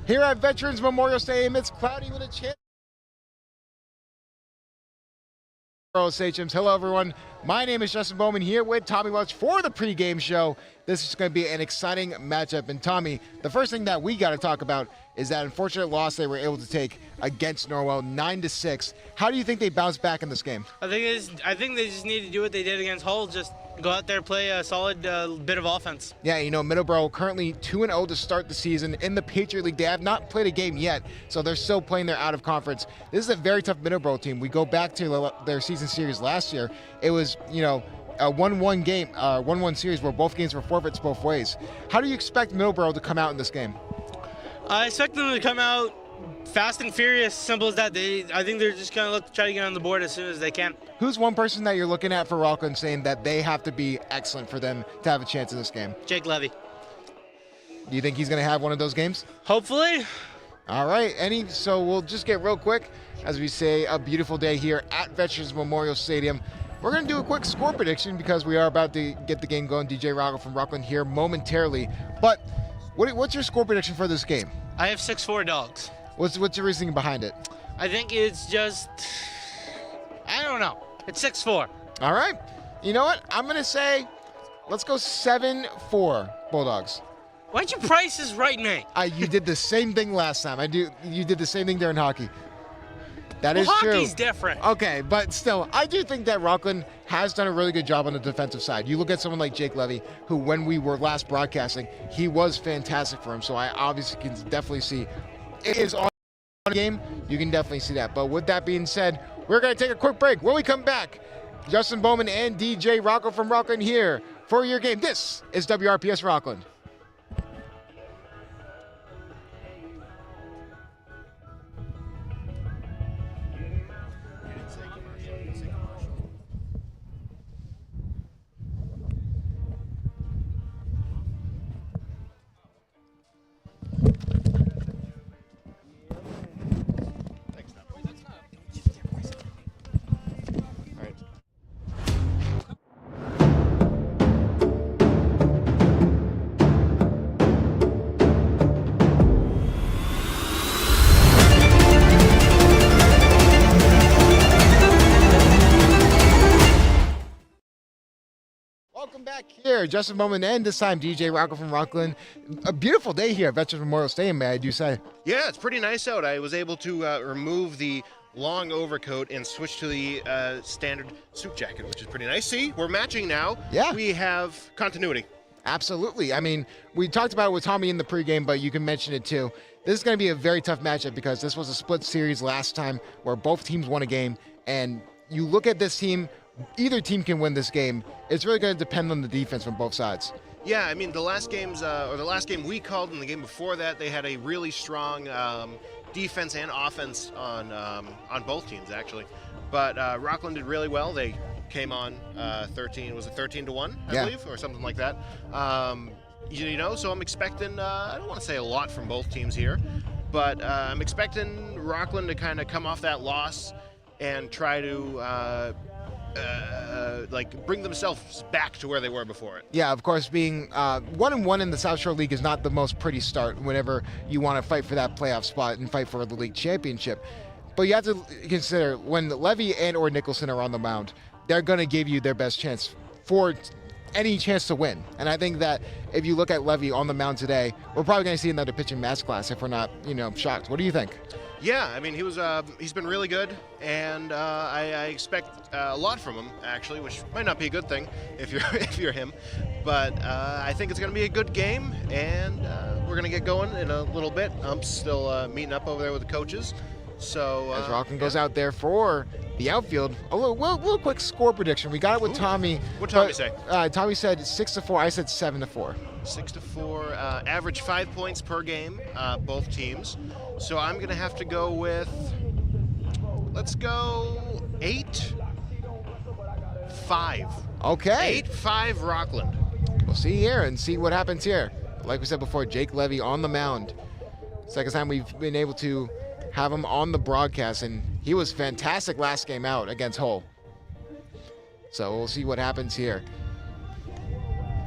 Here at Veterans Memorial Stadium, it's cloudy with a chance. Hello, everyone. My name is Justin Bowman here with Tommy Welch for the pregame show. This is going to be an exciting matchup. And Tommy, the first thing that we got to talk about is that unfortunate loss they were able to take against Norwell, 9-6. How do you think they bounced back in this game? I think they just need to do what they did against Hull. Just go out there, play a solid bit of offense. Yeah, you know, Middleboro currently 2-0 to start the season in the Patriot League. They have not played a game yet, so they're still playing their out of conference. This is a very tough Middleboro team. We go back to their season series last year. It was, you know, a 1-1 game, 1-1 series where both games were forfeits both ways. How do you expect Middleboro to come out in this game? I expect them to come out fast and furious, simple as that. I think they're just going to try to get on the board as soon as they can. Who's one person that you're looking at for Rockland saying that they have to be excellent for them to have a chance in this game? Jake Levy. Do you think he's going to have one of those games? Hopefully. All right, so we'll just get real quick, as we say, a beautiful day here at Veterans Memorial Stadium. We're going to do a quick score prediction because we are about to get the game going. DJ Rocco from Rockland here momentarily. But what's your score prediction for this game? I have 6-4 dogs. What's your reasoning behind it? I think it's just, I don't know. It's 6-4. All right. You know what? I'm going to say, let's go 7-4 Bulldogs. Why'd you price this right, mate? You did the same thing last time. You did the same thing during hockey. That is true. Hockey's different. Okay, but still, I do think that Rockland has done a really good job on the defensive side. You look at someone like Jake Levy, who when we were last broadcasting, he was fantastic for him. So I obviously can definitely see it is on the game. You can definitely see that. But with that being said, we're going to take a quick break. When we come back, Justin Bowman and DJ Rocco from Rockland here for your game. This is WRPS Rockland. Welcome back here, Justin Bowman, and this time DJ Rocco from Rockland. A beautiful day here at Veterans Memorial Stadium, may I do say. Yeah, it's pretty nice out. I was able to remove the long overcoat and switch to the standard suit jacket, which is pretty nice. See, we're matching now. Yeah. We have continuity. Absolutely. I mean, we talked about it with Tommy in the pregame, but you can mention it too. This is going to be a very tough matchup because this was a split series last time where both teams won a game, and you look at this team, either team can win this game. It's really going to depend on the defense from both sides. Yeah, I mean, the last games, or the last game we called and the game before that, they had a really strong defense and offense on both teams, actually. But Rockland did really well. They came on 13-1, I believe, or something like that. You know, so I'm expecting, I don't want to say a lot from both teams here, but I'm expecting Rockland to kind of come off that loss and try to bring themselves back to where they were before it. Yeah, of course, being 1-1 in the South Shore League is not the most pretty start whenever you want to fight for that playoff spot and fight for the league championship. But you have to consider when Levy and or Nicholson are on the mound, they're going to give you their best chance for any chance to win. And I think that if you look at Levy on the mound today, we're probably going to see another pitching masterclass if we're not, shocked. What do you think? Yeah, I mean, he's been really good, and I expect a lot from him, actually, which might not be a good thing if you're him. But I think it's going to be a good game, and we're going to get going in a little bit. I'm still meeting up over there with the coaches. So as Rockland goes out there for the outfield, a little quick score prediction. We got it with Tommy. What'd Tommy say? Tommy said 6-4. I said 7-4. 6-4. Average 5 points per game, both teams. So I'm going to have to go with, let's go 8-5. Okay. 8-5 Rockland. We'll see here and see what happens here. Like we said before, Jake Levy on the mound. Second time we've been able to have him on the broadcast, and he was fantastic last game out against Hull. So we'll see what happens here.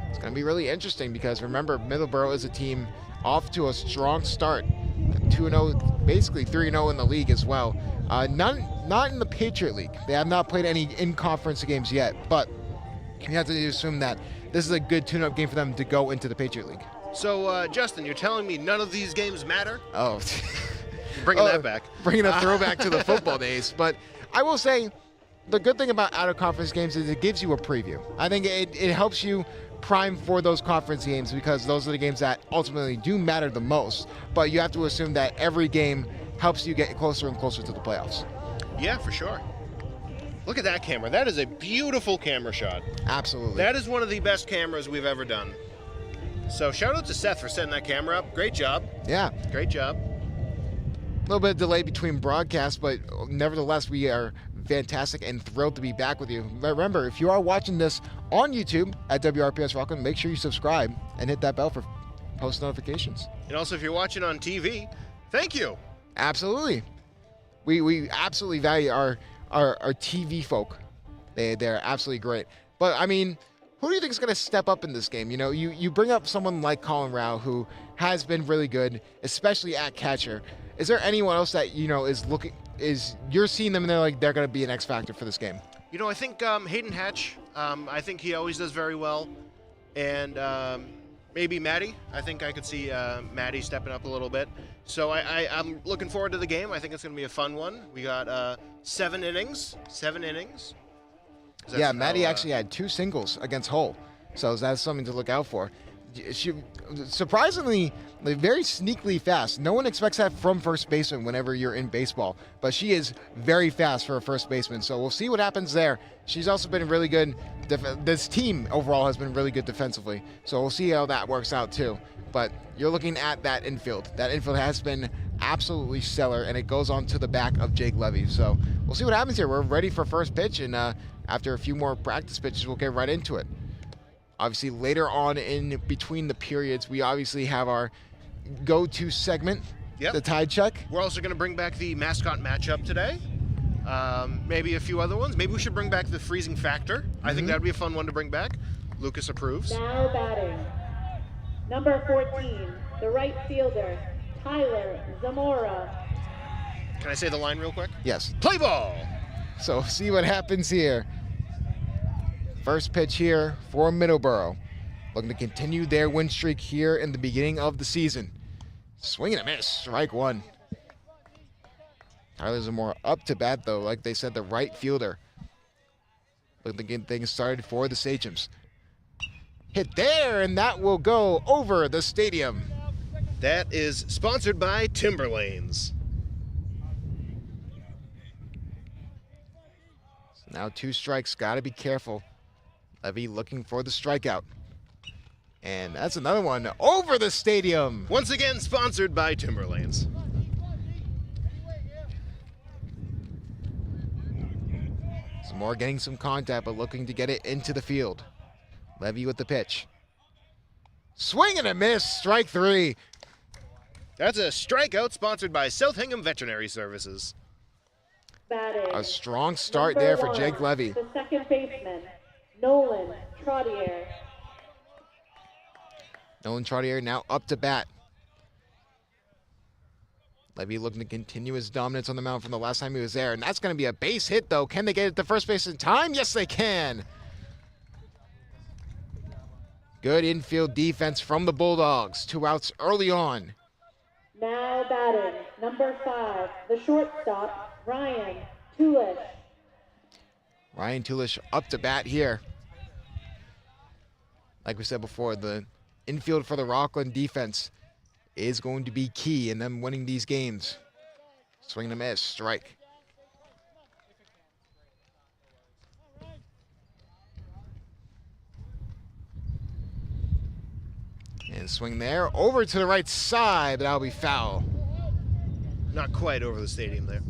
It's going to be really interesting because remember, Middleboro is a team off to a strong start. 2-0, basically 3-0 in the league as well. Not in the Patriot League. They have not played any in-conference games yet, but you have to assume that this is a good tune-up game for them to go into the Patriot League. So, Justin, you're telling me none of these games matter? Oh. You're bringing that back. Bringing a throwback to the football days. But I will say, the good thing about out-of-conference games is it gives you a preview. I think it helps you prime for those conference games because those are the games that ultimately do matter the most. But you have to assume that every game helps you get closer and closer to the playoffs. Yeah, for sure. Look at that camera. That is a beautiful camera shot. Absolutely. That is one of the best cameras we've ever done. So shout out to Seth for setting that camera up. Great job. Yeah. Great job. A little bit of delay between broadcasts, but nevertheless, we are fantastic and thrilled to be back with you. Remember, if you are watching this on YouTube at WRPS Rockland, make sure you subscribe and hit that bell for post notifications. And also, if you're watching on TV, thank you. Absolutely. We absolutely value our TV folk. They're absolutely great. But, I mean, who do you think is going to step up in this game? You know, you bring up someone like Colin Rao, who has been really good, especially at catcher. Is there anyone else that, you know, you're seeing them and they're going to be an X factor for this game? You know, I think Hayden Hatch, I think he always does very well. And maybe Maddie. I think I could see Maddie stepping up a little bit. So I'm looking forward to the game. I think it's going to be a fun one. We got 7 innings. 7 innings. Yeah, Maddie actually had 2 singles against Hull. So that's something to look out for. She surprisingly very sneakily fast. No one expects that from first baseman whenever you're in baseball, but she is very fast for a first baseman. So we'll see what happens there. She's also been really good. This team overall has been really good defensively. So we'll see how that works out too. But you're looking at that infield. That infield has been absolutely stellar, and it goes on to the back of Jake Levy. So we'll see what happens here. We're ready for first pitch, and after a few more practice pitches, we'll get right into it. Obviously, later on in between the periods, we obviously have our go-to segment, the Tide Check. We're also going to bring back the mascot matchup today. Maybe a few other ones. Maybe we should bring back the freezing factor. I think that would be a fun one to bring back. Lucas approves. Now batting, number 14, the right fielder, Tyler Zamora. Can I say the line real quick? Yes. Play ball! So see what happens here. First pitch here for Middleboro. Looking to continue their win streak here in the beginning of the season. Swing and a miss, strike 1. Tyler Zamora up to bat though, like they said, the right fielder. Looking to get things started for the Sachems. Hit there, and that will go over the stadium. That is sponsored by Timberlanes. So now 2 strikes, gotta be careful. Levy looking for the strikeout. And that's another one over the stadium. Once again, sponsored by Timberlanes. Zamora getting some contact, but looking to get it into the field. Levy with the pitch. Swing and a miss, strike 3. That's a strikeout sponsored by South Hingham Veterinary Services. Batting, A strong start number there for 1, Jake Levy. the second baseman, Nolan Trottier. Nolan Trottier now up to bat. Levy looking to continue his dominance on the mound from the last time he was there. And that's going to be a base hit, though. Can they get it to first base in time? Yes, they can. Good infield defense from the Bulldogs. 2 outs early on. Now batting, number 5, the shortstop, Ryan Tulish. Ryan Tulish up to bat here. Like we said before, the infield for the Rockland defense is going to be key in them winning these games. Swing and a miss, strike. And swing there, over to the right side, but that'll be foul. Not quite over the stadium there.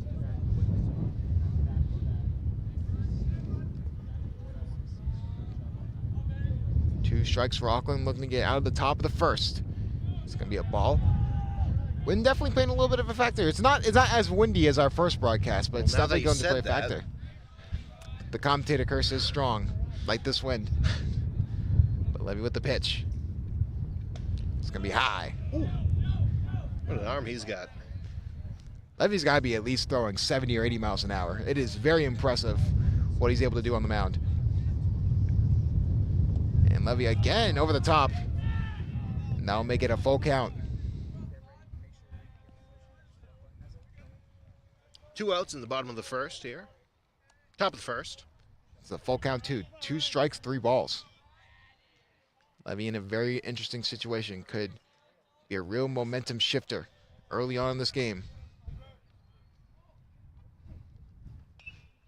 Two strikes for Auckland, looking to get out of the top of the first. It's going to be a ball. Wind definitely playing a little bit of a factor. It's not as windy as our first broadcast, but it's Well, now definitely that going you to play a said that. factor. The commentator curse is strong, like this wind. But Levy with the pitch. It's going to be high. What an arm he's got. Levy's got to be at least throwing 70 or 80 miles an hour. It is very impressive what he's able to do on the mound. And Levy again over the top. Now make it a full count. 2 outs in the bottom of the first here. Top of the first. It's a full count too. 2 strikes, 3 balls. Levy in a very interesting situation. Could be a real momentum shifter early on in this game.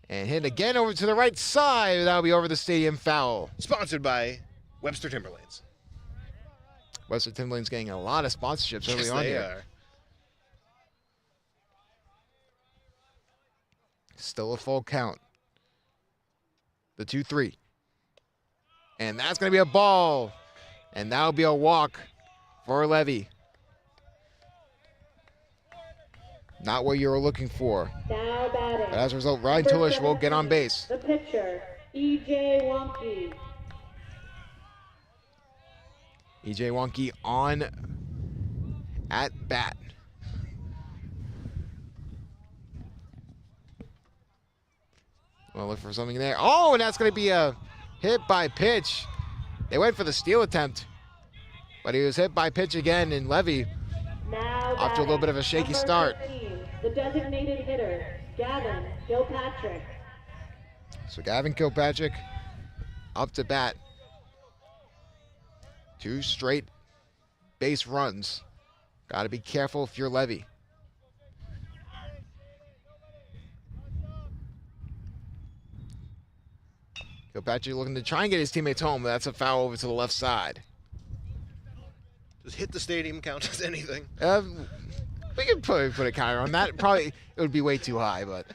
And hit again over to the right side. That'll be over the stadium foul. Sponsored by Webster Timberlanes. Webster Timberlanes getting a lot of sponsorships early on here. Are. Still a full count. The 2-3. And that's going to be a ball. And that'll be a walk for Levy. Not what you were looking for. Now batting. But as a result, Ryan Tulish will get on base. The pitcher, E.J. Wonky. E.J. Wonky on at bat. We'll look for something there. Oh, and that's going to be a hit by pitch. They went for the steal attempt, but he was hit by pitch again, and Levy Now off to a little bit of a shaky number start. 13, the designated hitter, Gavin Kilpatrick. So Gavin Kilpatrick up to bat. 2 straight base runs. Got to be careful if you're Levy. Kilpatrick looking to try and get his teammates home, but that's a foul over to the left side. Does hit the stadium count as anything? We could put a counter on that. Probably it would be way too high, but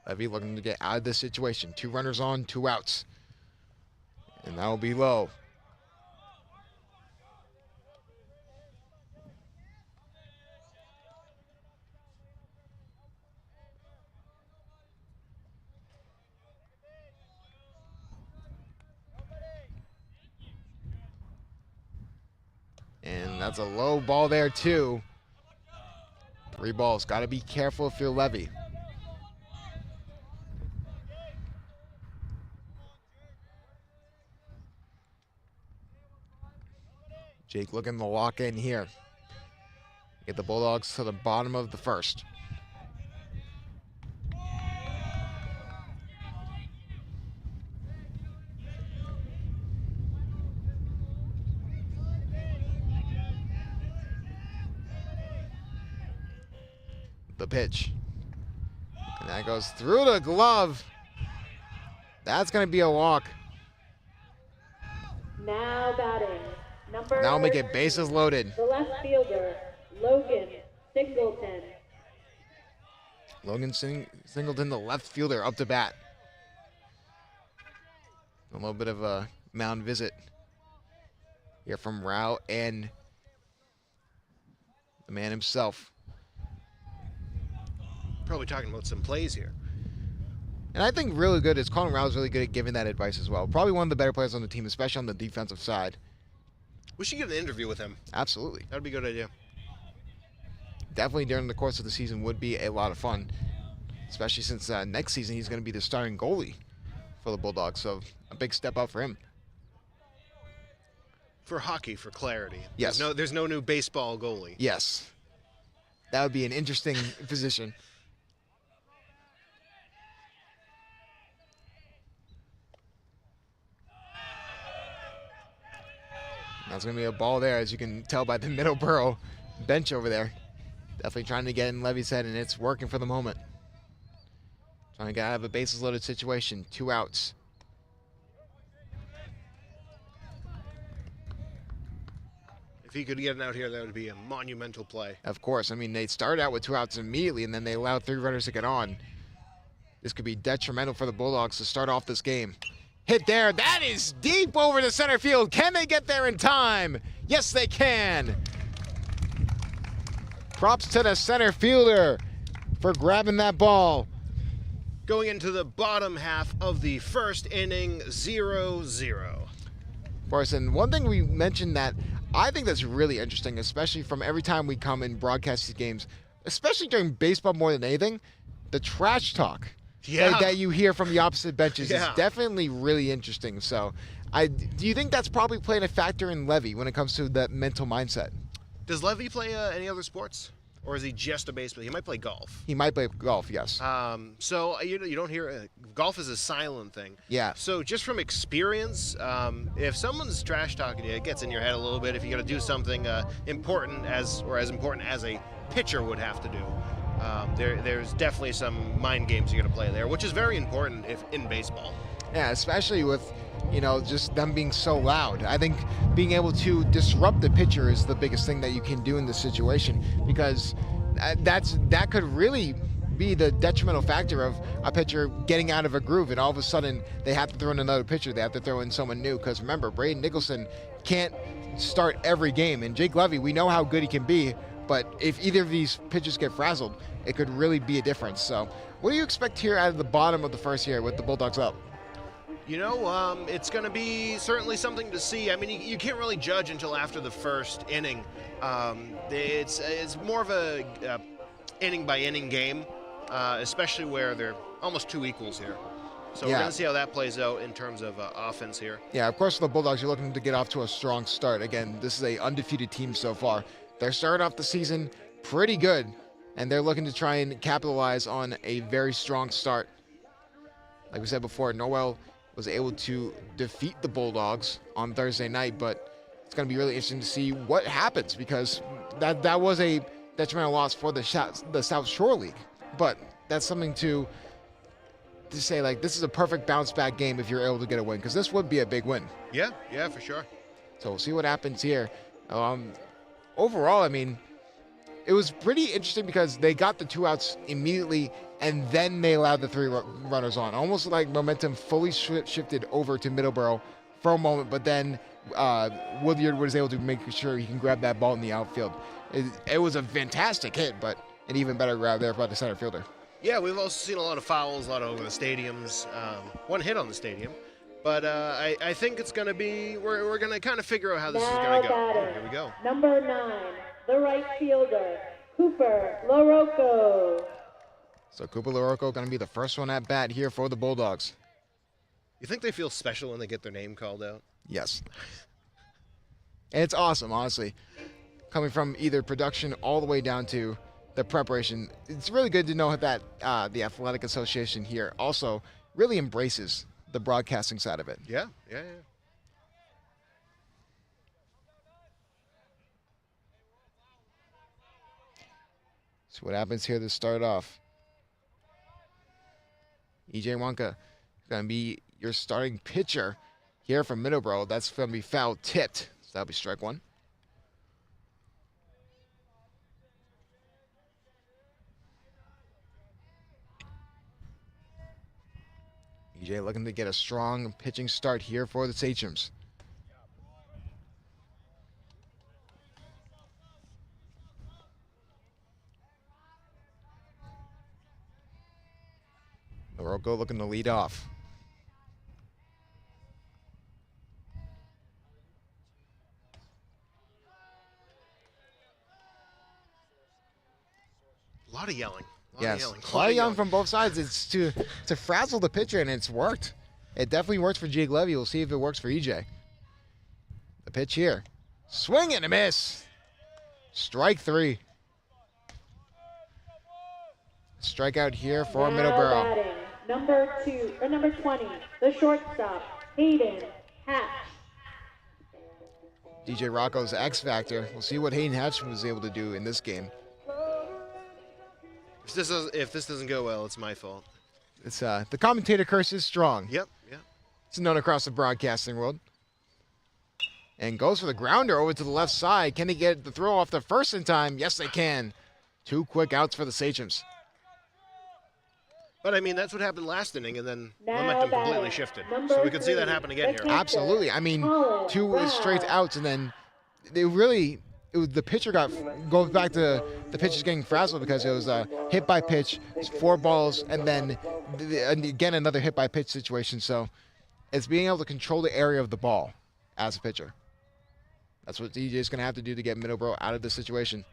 Levy looking to get out of this situation. 2 runners on, 2 outs. And that will be low. And that's a low ball there too. 3 balls. Got to be careful if you're Levy. Jake looking to lock in here. Get the Bulldogs to the bottom of the first. The pitch. And that goes through the glove. That's going to be a walk. Now batting, number Now make it bases loaded. the left fielder, Logan Singleton. Logan Singleton, the left fielder, up to bat. A little bit of a mound visit here from Rao and the man himself. Probably talking about some plays here. And I think really good is Colin Rao's really good at giving that advice as well. Probably one of the better players on the team, especially on the defensive side. We should get an interview with him. Absolutely. That'd be a good idea. Definitely during the course of the season would be a lot of fun, especially since next season he's going to be the starting goalie for the Bulldogs. So a big step up for him. For hockey, for clarity. Yes. There's no new baseball goalie. Yes. That would be an interesting position. That's going to be a ball there, as you can tell by the Middleboro bench over there. Definitely trying to get in Levy's head, and it's working for the moment. Trying to get out of a bases loaded situation. 2 outs. If he could get it out here, that would be a monumental play. Of course. I mean, they started out with 2 outs immediately, and then they allowed 3 runners to get on. This could be detrimental for the Bulldogs to start off this game. Hit there. That is deep over to center field. Can they get there in time? Yes, they can. Props to the center fielder for grabbing that ball. Going into the bottom half of the first inning, 0-0. Of course, and one thing we mentioned that I think that's really interesting, especially from every time we come and broadcast these games, especially during baseball more than anything, the trash talk that you hear from the opposite benches is definitely really interesting. So do you think that's probably playing a factor in Levy when it comes to that mental mindset? Does Levy play any other sports? Or is he just a baseball? He might play golf. He might play golf, yes. So you don't hear golf is a silent thing. Yeah. So just from experience, if someone's trash talking you, it gets in your head a little bit. If you got to do something important as important as a pitcher would have to do, there's definitely some mind games you got to play there, which is very important if in baseball. Yeah, especially with just them being so loud. I think being able to disrupt the pitcher is the biggest thing that you can do in this situation, because that could really be the detrimental factor of a pitcher getting out of a groove and all of a sudden they have to throw in another pitcher. They have to throw in someone new, because remember, Braden Nicholson can't start every game, and Jake Levy, we know how good he can be, but if either of these pitchers get frazzled, it could really be a difference. So what do you expect here out of the bottom of the first here with the Bulldogs up? It's going to be certainly something to see. I mean, you can't really judge until after the first inning. It's more of a inning-by-inning game, especially where they're almost two equals here. So we're going to see how that plays out in terms of offense here. Yeah, of course, for the Bulldogs, you're looking to get off to a strong start. Again, this is a undefeated team so far. They're starting off the season pretty good, and they're looking to try and capitalize on a very strong start. Like we said before, Noel was able to defeat the Bulldogs on Thursday night, but it's going to be really interesting to see what happens, because that was a detrimental loss for the South Shore League. But that's something to say, like, this is a perfect bounce back game if you're able to get a win, because this would be a big win. Yeah, for sure. So we'll see what happens here. Overall, I mean, it was pretty interesting because they got the 2 outs immediately, and then they allowed the 3 runners on. Almost like momentum fully shifted over to Middleboro for a moment, but then Woodyard was able to make sure he can grab that ball in the outfield. It was a fantastic hit, but an even better grab there by the center fielder. Yeah, we've also seen a lot of fouls, a lot over the stadiums. One hit on the stadium. But I think it's going to be, we're going to kind of figure out how this is going to go. Here we go. Number 9, the right fielder, Cooper LaRocco. So Cooper LaRocco going to be the first one at bat here for the Bulldogs. You think they feel special when they get their name called out? Yes. And it's awesome, honestly. Coming from either production all the way down to the preparation. It's really good to know that the Athletic Association here also really embraces the broadcasting side of it. Yeah. So what happens here to start off? EJ Wonka is going to be your starting pitcher here from Middleboro. That's going to be foul tipped. So that'll be strike 1. EJ looking to get a strong pitching start here for the Sachems. LaRocco looking to lead off. A lot of yelling. Yes, a lot of yelling from both sides. It's to frazzle the pitcher, and it's worked. It definitely works for Jake Levy. We'll see if it works for EJ. The pitch here. Swing and a miss. Strike 3. Strikeout here for Middleboro. Batting, number 20, the shortstop, Hayden Hatch. DJ Rocco's X Factor. We'll see what Hayden Hatch was able to do in this game. If this doesn't go well, it's my fault. It's the commentator curse is strong. Yep. It's known across the broadcasting world. And goes for the grounder over to the left side. Can they get the throw off the first in time? Yes, they can. 2 quick outs for the Sachems. But, I mean, that's what happened last inning, and then Now momentum batting, completely shifted. number So we could see that 3, happen again the here. Absolutely. I mean, 2 straight outs, and then the pitcher goes back to the pitcher's getting frazzled because it was a hit by pitch, 4 balls, and then again another hit by pitch situation. So it's being able to control the area of the ball as a pitcher. That's what DJ is going to have to do to get Middleboro out of this situation.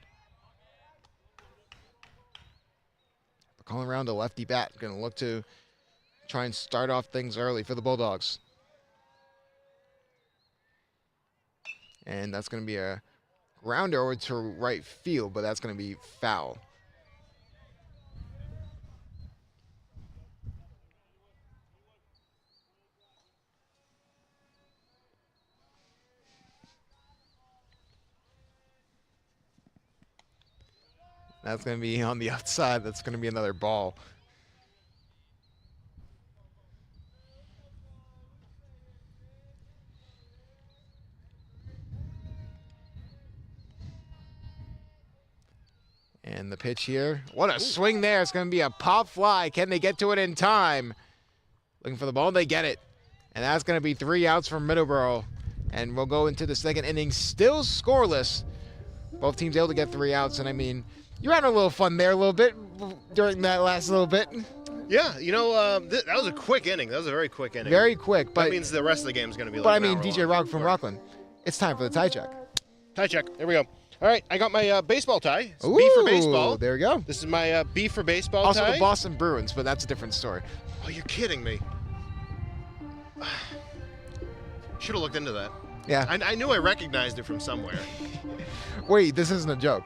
We're calling around a lefty bat. Going to look to try and start off things early for the Bulldogs. And that's going to be a grounder over to right field, but that's going to be foul. That's going to be on the outside. That's going to be another ball. And the pitch here. What a swing there. It's going to be a pop fly. Can they get to it in time? Looking for the ball. They get it. And that's going to be 3 outs from Middleboro. And we'll go into the second inning still scoreless. Both teams able to get 3 outs. And, I mean, you're having a little fun there a little bit during that last little bit. Yeah, you know, that was a quick inning. That was a very quick inning. Very quick. But that means the rest of the game is going to be like But, I mean, an hour DJ long. Rock from Rockland, it's time for the tie check. Tie check. There we go. All right, I got my baseball tie. It's B for baseball. There we go. This is my B for baseball Also tie. the Boston Bruins, but that's a different story. Oh, you're kidding me. Should have looked into that. Yeah. I knew I recognized it from somewhere. Wait, this isn't a joke.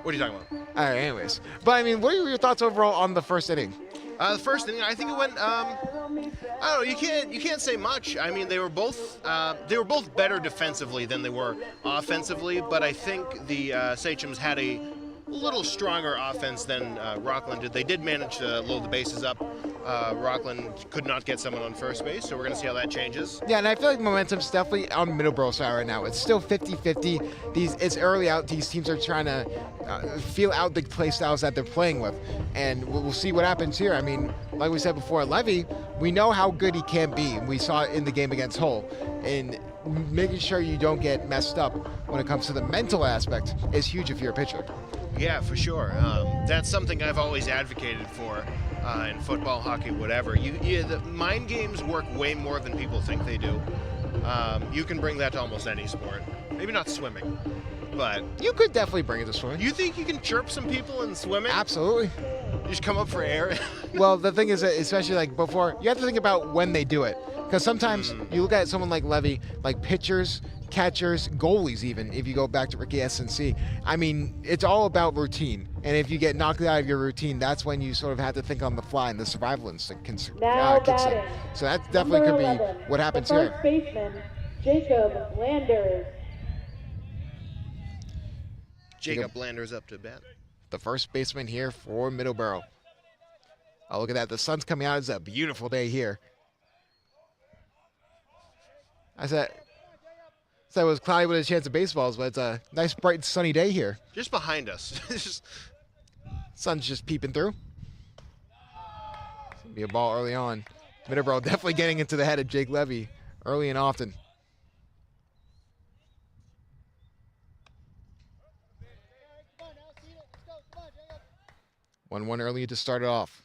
What are you talking about? All right, anyways. But, I mean, what are your thoughts overall on the first inning? The first inning, I think it went. I don't know. You can't say much. I mean, they were both better defensively than they were offensively. But I think the Sachems had a little stronger offense than Rockland did. They did manage to load the bases up. Rockland could not get someone on first base, so we're going to see how that changes. Yeah, and I feel like momentum's definitely on Middleboro's side right now. It's still 50-50. It's early out. These teams are trying to feel out the play styles that they're playing with, and we'll see what happens here. I mean, like we said before, Levy, we know how good he can be. We saw it in the game against Hull, and making sure you don't get messed up when it comes to the mental aspect is huge if you're a pitcher. Yeah, for sure. That's something I've always advocated for in football, hockey, whatever. The mind games work way more than people think they do. You can bring that to almost any sport. Maybe not swimming, but You could definitely bring it to swimming. you think you can chirp some people in swimming? Absolutely. You just come up for air. Well, the thing is that especially like before, you have to think about when they do it. Because sometimes you look at someone like Levy, like pitchers, catchers, goalies even, if you go back to Ricky SNC. I mean, it's all about routine. And if you get knocked out of your routine, that's when you sort of have to think on the fly and the survival instinct kicks in. So that definitely could be what happens here. First baseman, Jacob Landers. Jacob Landers up to bat. The first baseman here for Middleboro. Oh, look at that. The sun's coming out. It's a beautiful day here. I said it was cloudy with a chance of baseballs, but it's a nice, bright, sunny day here. Just behind us. Sun's just peeping through. It's going to be a ball early on. Middleboro definitely getting into the head of Jake Levy early and often. 1-1 early to start it off.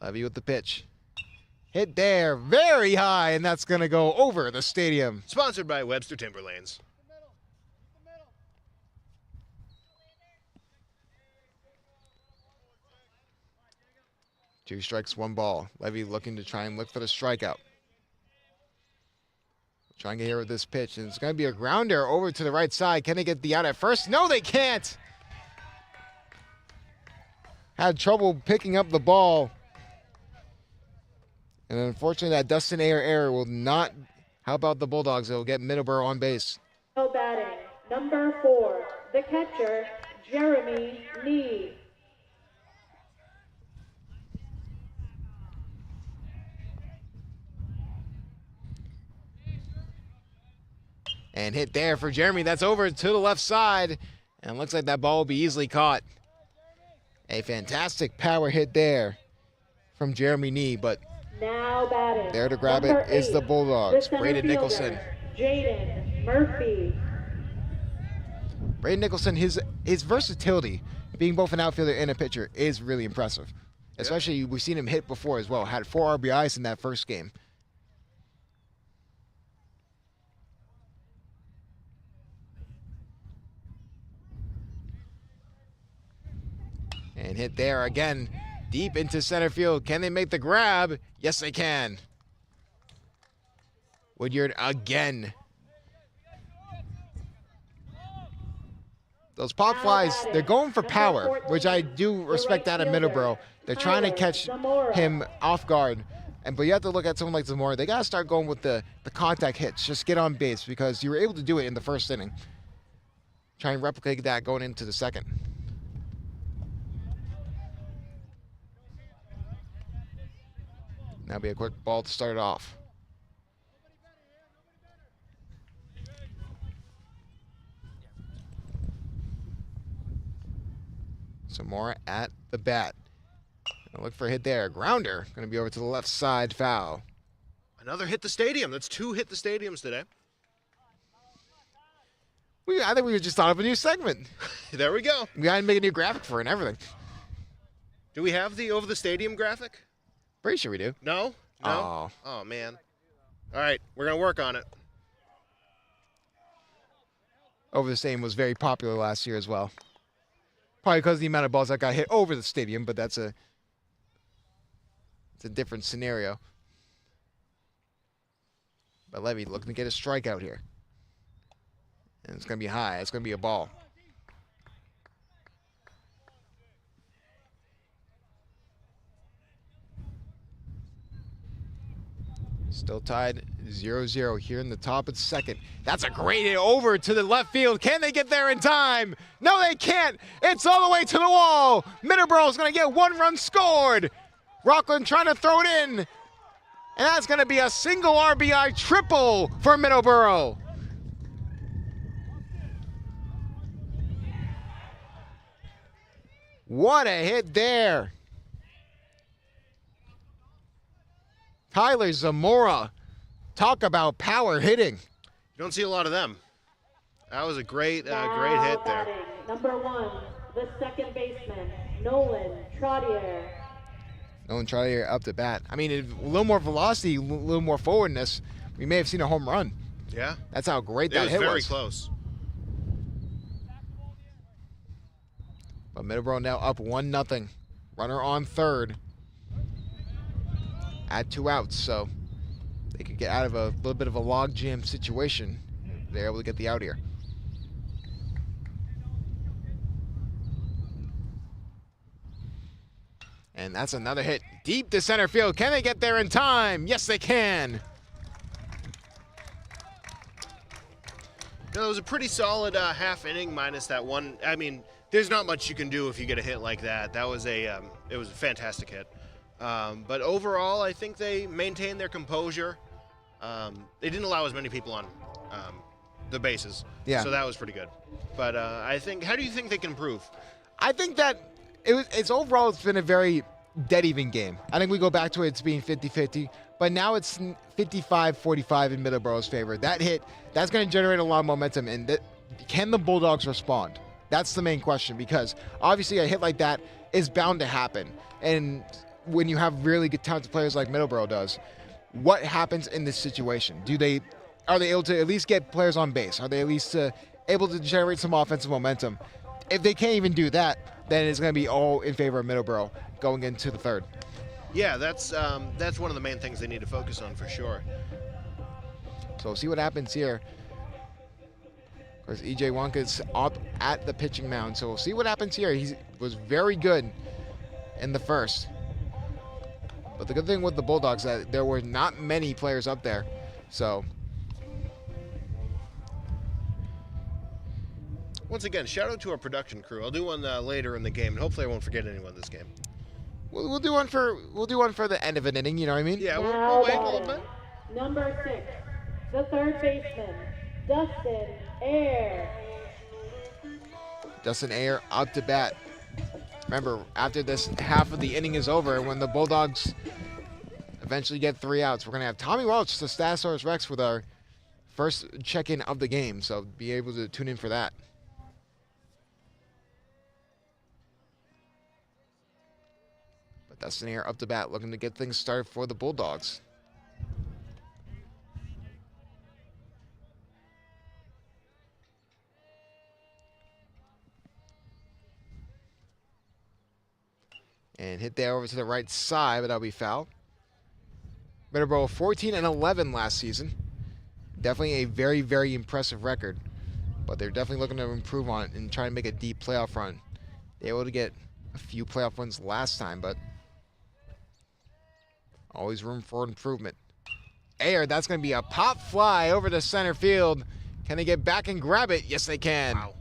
Levy with the pitch. Hit there, very high, and that's going to go over the stadium. Sponsored by Webster Timberlanes. Two strikes, one ball. Levy looking to try and look for the strikeout. Trying to get here with this pitch, and it's going to be a grounder over to the right side. Can they get the out at first? No, they can't. Had trouble picking up the ball. And unfortunately, that Dustin Ayer error will not help out the Bulldogs. It will get Middleboro on base. No batting, number 4, the catcher, Jeremy Nee. And hit there for Jeremy. That's over to the left side. And it looks like that ball will be easily caught. A fantastic power hit there from Jeremy Nee, but Now batting, there to grab number it is 8, the Bulldogs. center Braden fielder, Nicholson. Jaden Murphy. Braden Nicholson, his versatility, being both an outfielder and a pitcher, is really impressive. Especially, we've seen him hit before as well. Had 4 RBIs in that first game. And hit there again, deep into center field. Can they make the grab? Yes, they can. Woodyard again. Those pop flies, they're going for power, which I do respect that of Middleboro. They're trying to catch him off guard. But you have to look at someone like Zamora. They got to start going with the contact hits. Just get on base because you were able to do it in the first inning. Try and replicate that going into the second. That'll be a quick ball to start it off. Zamora at the bat. Gonna look for a hit there. Grounder. Going to be over to the left side. Foul. Another hit the stadium. That's 2 hit the stadiums today. I think we just thought of a new segment. There we go. We got to make a new graphic for it and everything. Do we have the over the stadium graphic? Pretty sure we do. No? No? Oh, man. All right, we're going to work on it. Over the Stadium was very popular last year as well. Probably because of the amount of balls that got hit over the stadium, but it's a different scenario. But Levy looking to get a strikeout here. And it's going to be high. It's going to be a ball. Still tied 0-0 here in the top of the second. That's a great hit over to the left field. Can they get there in time? No, they can't. It's all the way to the wall. Middleboro's going to get 1 run scored. Rockland trying to throw it in. And that's going to be a single RBI triple for Middleboro. What a hit there. Tyler Zamora. Talk about power hitting. You don't see a lot of them. That was a great hit there. Batting, number 1, the second baseman, Nolan Trottier. Nolan Trottier up to bat. I mean, a little more velocity, a little more forwardness. We may have seen a home run. Yeah. That's how great that hit was. Very close. But Middleboro now up 1-0. Runner on third. At 2 outs, so they could get out of a little bit of a logjam situation. They're able to get the out here. And that's another hit deep to center field. Can they get there in time? Yes, they can. No, it was a pretty solid half inning minus that one. I mean, there's not much you can do if you get a hit like that. That was it was a fantastic hit. But overall, I think they maintained their composure. They didn't allow as many people on the bases. Yeah. So that was pretty good. But I think, how do you think they can improve? I think that it's overall it's been a very dead even game. I think we go back to it's being 50-50, but now it's 55-45 in Middleboro's favor. That hit, that's going to generate a lot of momentum. And can the Bulldogs respond? That's the main question, because obviously a hit like that is bound to happen. And when you have really good talented players like Middleboro does, what happens in this situation? Are they able to at least get players on base? Are they at least able to generate some offensive momentum? If they can't even do that, then it's going to be all in favor of Middleboro going into the third. Yeah, that's one of the main things they need to focus on for sure. So we'll see what happens here. Of course, E.J. Wonka's up at the pitching mound, so we'll see what happens here. He was very good in the first. But the good thing with the Bulldogs that there were not many players up there. So once again, shout out to our production crew. I'll do one later in the game, and hopefully I won't forget anyone this game. we'll do one for the end of an inning, you know what I mean? Yeah, we'll wait a little bit. Number 6, the third baseman, Dustin Ayer. Dustin Ayer up to bat. Remember, after this half of the inning is over, when the Bulldogs eventually get 3 outs, we're going to have Tommy Welch, the Statosaurus Rex, with our first check-in of the game. So be able to tune in for that. But Dustin Ayer up to bat, looking to get things started for the Bulldogs. And hit there over to the right side, but that'll be foul. Middleboro 14-11 last season. Definitely a very, very impressive record. But they're definitely looking to improve on it and try to make a deep playoff run. They were able to get a few playoff wins last time, but always room for improvement. Air, that's going to be a pop fly over to center field. Can they get back and grab it? Yes, they can. Wow.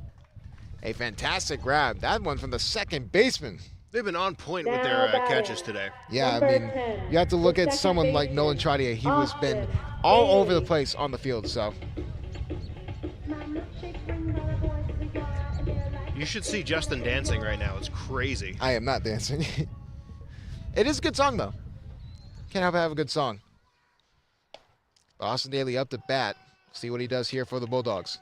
A fantastic grab. That one from the second baseman. They've been on point with their catches today. Yeah, I mean, you have to look at someone like Nolan Trottier. He was been all over the place on the field, so. You should see Justin dancing right now. It's crazy. I am not dancing. It is a good song, though. Can't help but have a good song. Austin Daly up to bat. See what he does here for the Bulldogs.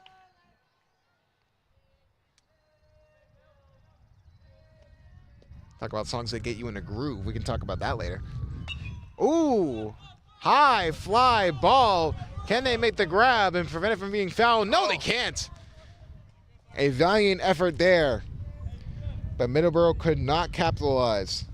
Talk about songs that get you in a groove. We can talk about that later. Ooh, high fly ball. Can they make the grab and prevent it from being fouled? No, they can't. A valiant effort there. But Middleboro could not capitalize.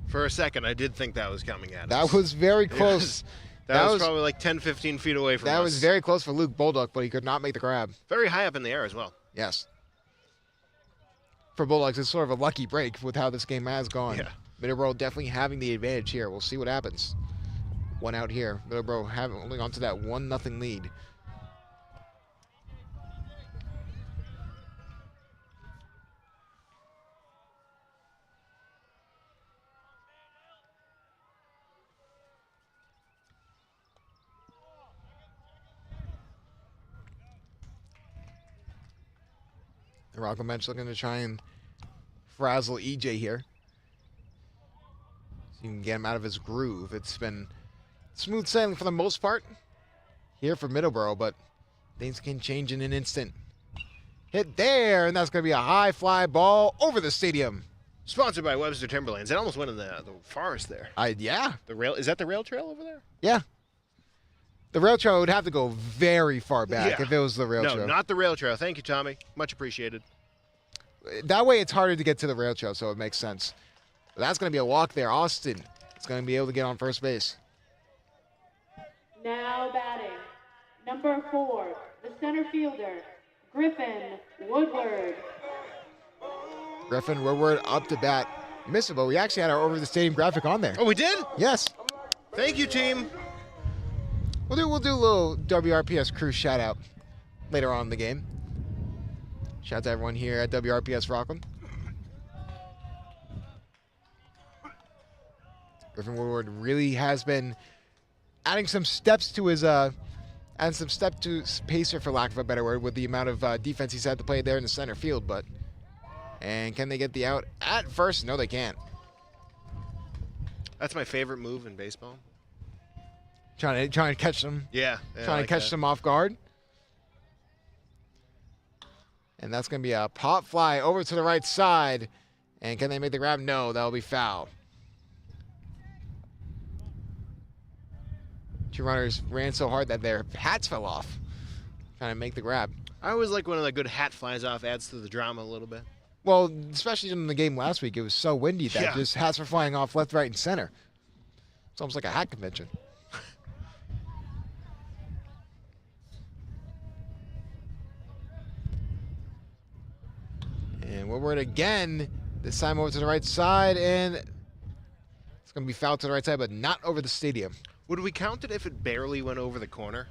For a second, I did think that was coming at us. That was very close. That was probably like 10, 15 feet away from us. That was very close for Luke Bulldog, but he could not make the grab. Very high up in the air as well. Yes. For Bulldogs, it's sort of a lucky break with how this game has gone. Yeah. Middleboro definitely having the advantage here. We'll see what happens. One out here. Middleboro holding on to that 1-0 lead. The Rockland bench looking to try and frazzle EJ here. So you can get him out of his groove. It's been smooth sailing for the most part here for Middleboro, but things can change in an instant. Hit there, and that's going to be a high fly ball over the stadium. Sponsored by Webster Timberlands. It almost went in the forest there. Yeah. The rail, is that the rail trail over there? Yeah. The rail trail would have to go very far back if it was the rail trail. No, not the rail trail. Thank you, Tommy. Much appreciated. That way it's harder to get to the rail trail, so it makes sense. But that's going to be a walk there. Austin is going to be able to get on first base. Now batting, number 4, the center fielder, Griffin Woodward. Griffin Woodward up to bat. Missed it, but we actually had our over the stadium graphic on there. Oh, we did? Yes. Thank you, team. We'll do a little WRPS crew shout out later on in the game. Shout out to everyone here at WRPS Rockland. Griffin Woodward really has been adding some steps to his pacer, for lack of a better word, with the amount of defense he's had to play there in the center field. And can they get the out at first? No, they can't. That's my favorite move in baseball. Trying to catch them. Yeah. Trying to catch them off guard. And that's going to be a pop fly over to the right side. And can they make the grab? No, that'll be foul. Two runners ran so hard that their hats fell off. Trying to make the grab. I always like when a good hat flies off, adds to the drama a little bit. Well, especially in the game last week, it was so windy that just hats were flying off left, right, and center. It's almost like a hat convention. And Woodward again, this time over to the right side, and it's going to be fouled to the right side, but not over the stadium. Would we count it if it barely went over the corner?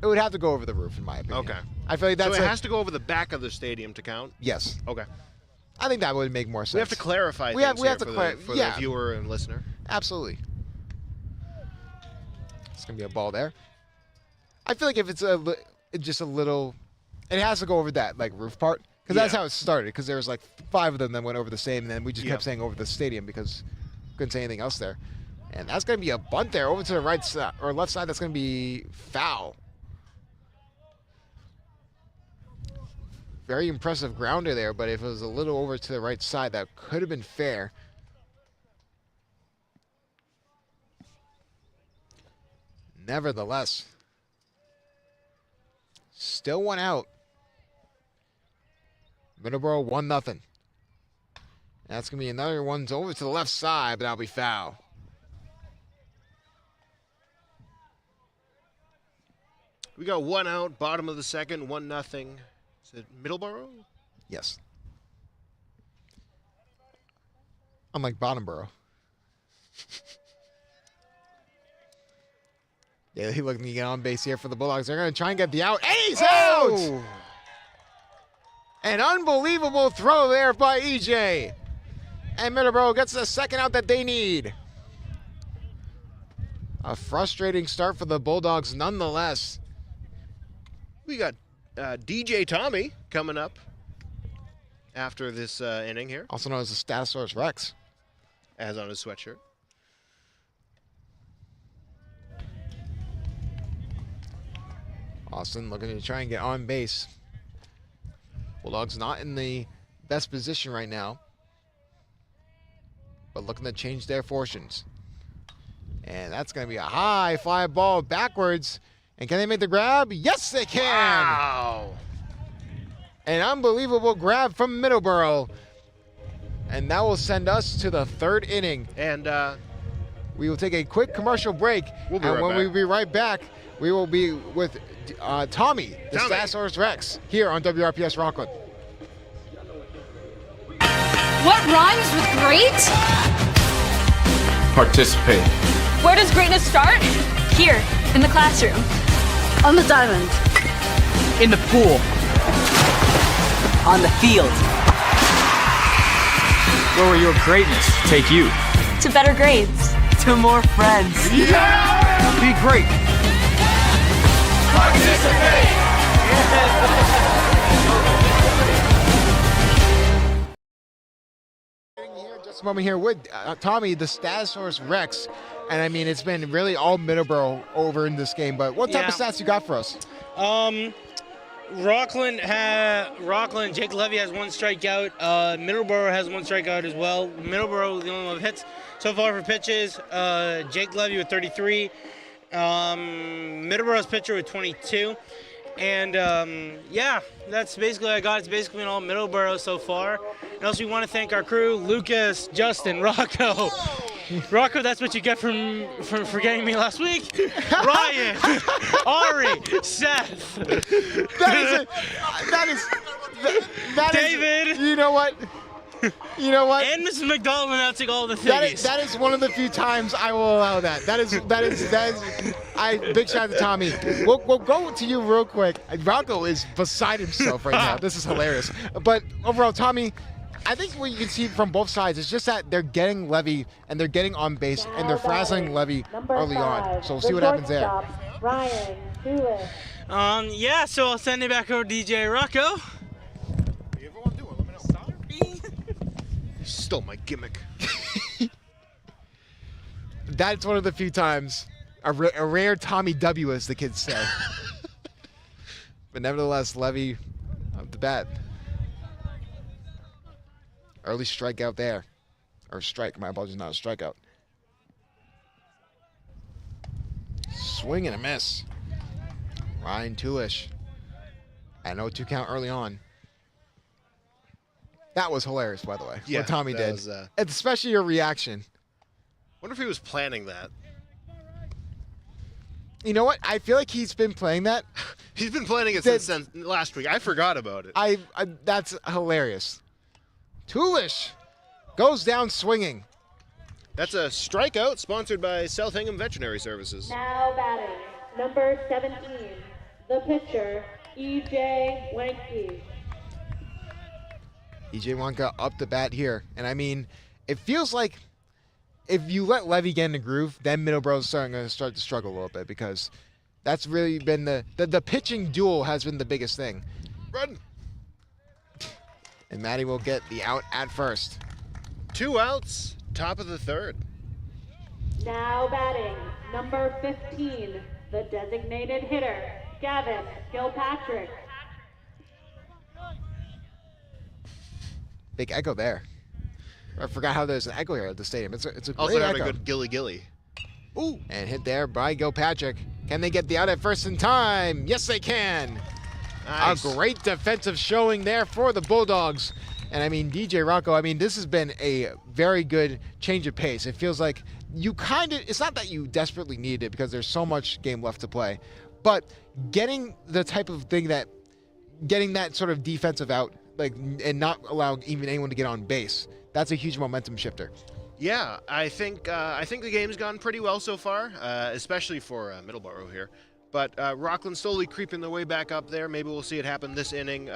It would have to go over the roof, in my opinion. Okay. I feel like that's so it has to go over the back of the stadium to count? Yes. Okay. I think that would make more sense. We have to clarify we have to for the viewer and listener. Absolutely. It's going to be a ball there. I feel like if it's just a little, it has to go over that roof part. Because that's how it started. Because there was 5 of them that went over the stadium, and then we just kept saying over the stadium because we couldn't say anything else there. And that's going to be a bunt there over to the right side or left side. That's going to be foul. Very impressive grounder there, but if it was a little over to the right side, that could have been fair. Nevertheless, still one out. Middleboro 1-0. That's going to be another one over to the left side, but that'll be foul. We got 1 out, bottom of the second, 1-0. Is it Middleboro? Yes. Unlike Bottomboro. Yeah, he's looking to get on base here for the Bulldogs. They're going to try and get the out. And he's out! An unbelievable throw there by EJ. And Middleboro gets the second out that they need. A frustrating start for the Bulldogs nonetheless. We got DJ Tommy coming up after this inning here, Also known as the Statosaurus Rex. as on his sweatshirt. Austin looking to try and get on base. Bulldogs not in the best position right now, but looking to change their fortunes. And that's going to be a high fly ball backwards. And can they make the grab? Yes, they can. Wow. An unbelievable grab from Middleboro. And that will send us to the third inning. And We will take a quick commercial break. We'll be and right when back. we be right back, we will be with Tommy, the Tommy. Statosaurus Rex, here on WRPS Rockland. What rhymes with great? Participate. Where does greatness start? Here, in the classroom. On the diamond. In the pool. On the field. Where will your greatness take you? To better grades. To more friends. Be great. Here just a moment here with Tommy, the Statosaurus Rex. And I mean, it's been really all Middleboro over in this game. But what type of stats you got for us? Rockland, Jake Levy has 1 strikeout. Middleboro has 1 strikeout as well. Middleboro, the only one with hits so far for pitches. Jake Levy with 33. Middleboro's pitcher with 22. And yeah, that's basically what I got. It's basically been all Middleboro so far. And also, we want to thank our crew: Lucas, Justin, Rocco. Rocco, that's what you get from forgetting me last week. Ryan, Ari, Seth, That is David. You know what? You know what? and Mrs. McDonald announcing all the That things. is, that is one of the few times I will allow that. That is. Big shout out to Tommy. We'll go to you real quick. Rocco is beside himself right now. This is hilarious. But overall, Tommy, I think what you can see from both sides is just that they're getting Levy and they're getting on base and they're frazzling Levy early on. So we'll see what happens there. Ryan Tulis. Yeah, so I'll send it back over to DJ Rocco. If you ever want to do it, let me know. You stole my gimmick. That's one of the few times, a rare Tommy W, as the kids say. But nevertheless, Levy up the bat. Early strikeout there. Or strike, my apologies, not a strikeout. Swing and a miss. Ryan Tulish. At an 0-2 count early on. That was hilarious, by the way, Yeah, what Tommy that did. was, Especially your reaction. Wonder if he was planning that. You know what? I feel like he's been playing that. He's been planning it since last week. I forgot about it. That's hilarious. Tulish goes down swinging. That's a strikeout sponsored by South Hingham Veterinary Services. Now batting, number 17, the pitcher, E.J. Wanke. EJ Wonka up the bat here. And I mean, it feels like if you let Levy get in the groove, then Middleboro's going to start to struggle a little bit because that's really been the pitching duel has been the biggest thing. Run. And Matty will get the out at first. 2 outs, top of the third. Now batting, number 15, the designated hitter, Gavin Gilpatrick. Big echo there. I forgot how there's an echo here at the stadium. It's a great Also have echo. a good gilly. Ooh, and hit there by Gilpatrick. Can they get the out at first in time? Yes, they can. Nice. A great defensive showing there for the Bulldogs. And I mean, DJ Rocco, I mean, this has been a very good change of pace. It feels like you it's not that you desperately need it because there's so much game left to play, but getting the type of thing getting that sort of defensive out, like, and not allowing even anyone to get on base, that's a huge momentum shifter. Yeah, I think the game's gone pretty well so far, especially for Middleboro here. But Rockland's slowly creeping their way back up there. Maybe we'll see it happen this inning,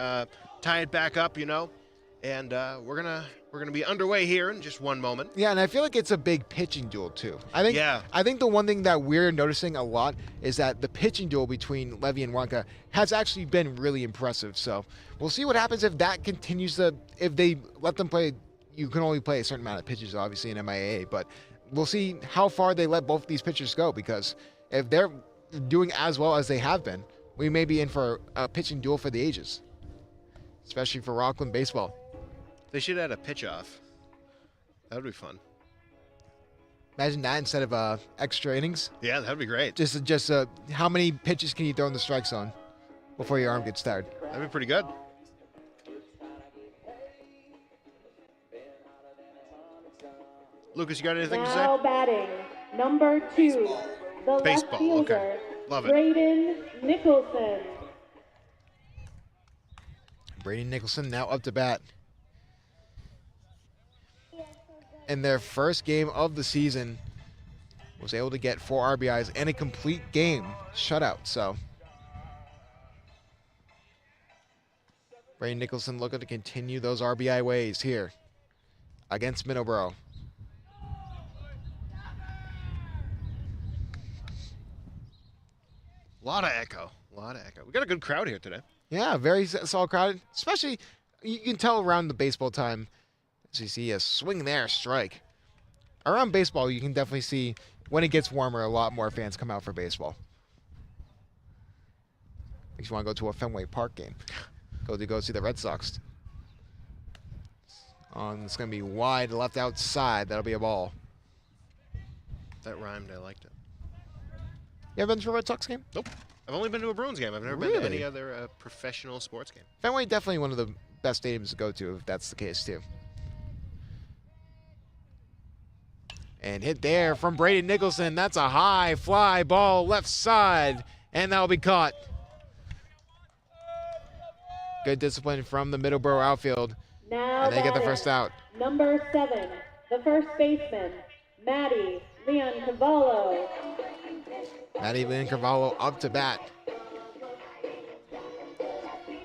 tie it back up, and we're gonna be underway here in just one moment. Yeah, and I feel like it's a big pitching duel too. I think the one thing that we're noticing a lot is that the pitching duel between Levy and Wonka has actually been really impressive. So we'll see what happens if that continues if they let them play. You can only play a certain amount of pitches, obviously, in MIAA, but we'll see how far they let both these pitchers go, because if they're doing as well as they have been, we may be in for a pitching duel for the ages, especially for Rockland baseball. They should add a pitch off. That would be fun. Imagine that instead of extra innings. Yeah, that would be great. Just how many pitches can you throw in the strike zone before your arm gets tired? That'd be pretty good. Lucas, you got anything to say? Now batting, number 2, the Baseball, left fielder, okay. Love it. Braden Nicholson. Brady Nicholson now up to bat. In their first game of the season, was able to get 4 RBIs and a complete game shutout. So Brady Nicholson looking to continue those RBI ways here against Middleboro. A lot of echo. We got a good crowd here today. Yeah, very solid crowd. Especially, you can tell around the baseball time, as you see a swing there, strike. Around baseball, you can definitely see when it gets warmer, a lot more fans come out for baseball. Makes you want to go to a Fenway Park game. Go see the Red Sox. It's going to be wide left outside. That'll be a ball. That rhymed. I liked it. You ever been to a Red Sox game? Nope. I've only been to a Bruins game. I've never been to any other professional sports game. Fenway, definitely one of the best stadiums to go to, if that's the case, too. And hit there from Brady Nicholson. That's a high fly ball left side, and that'll be caught. Good discipline from the Middleboro outfield. Now And they get the first out. Number 7, the first baseman, Maddie Leon Cavallo. Maddie Leon Carvalho up to bat.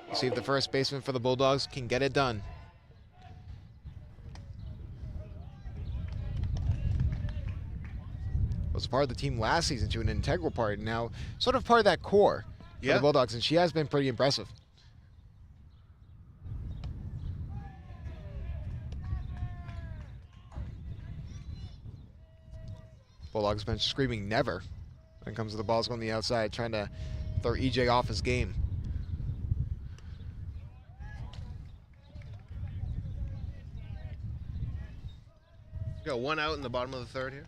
We'll see if the first baseman for the Bulldogs can get it done. Was a part of the team last season to an integral part, and now sort of part of that core for the Bulldogs, and she has been pretty impressive. Bulldogs been screaming never when it comes to the balls going the outside, trying to throw EJ off his game. Got one out in the bottom of the third here.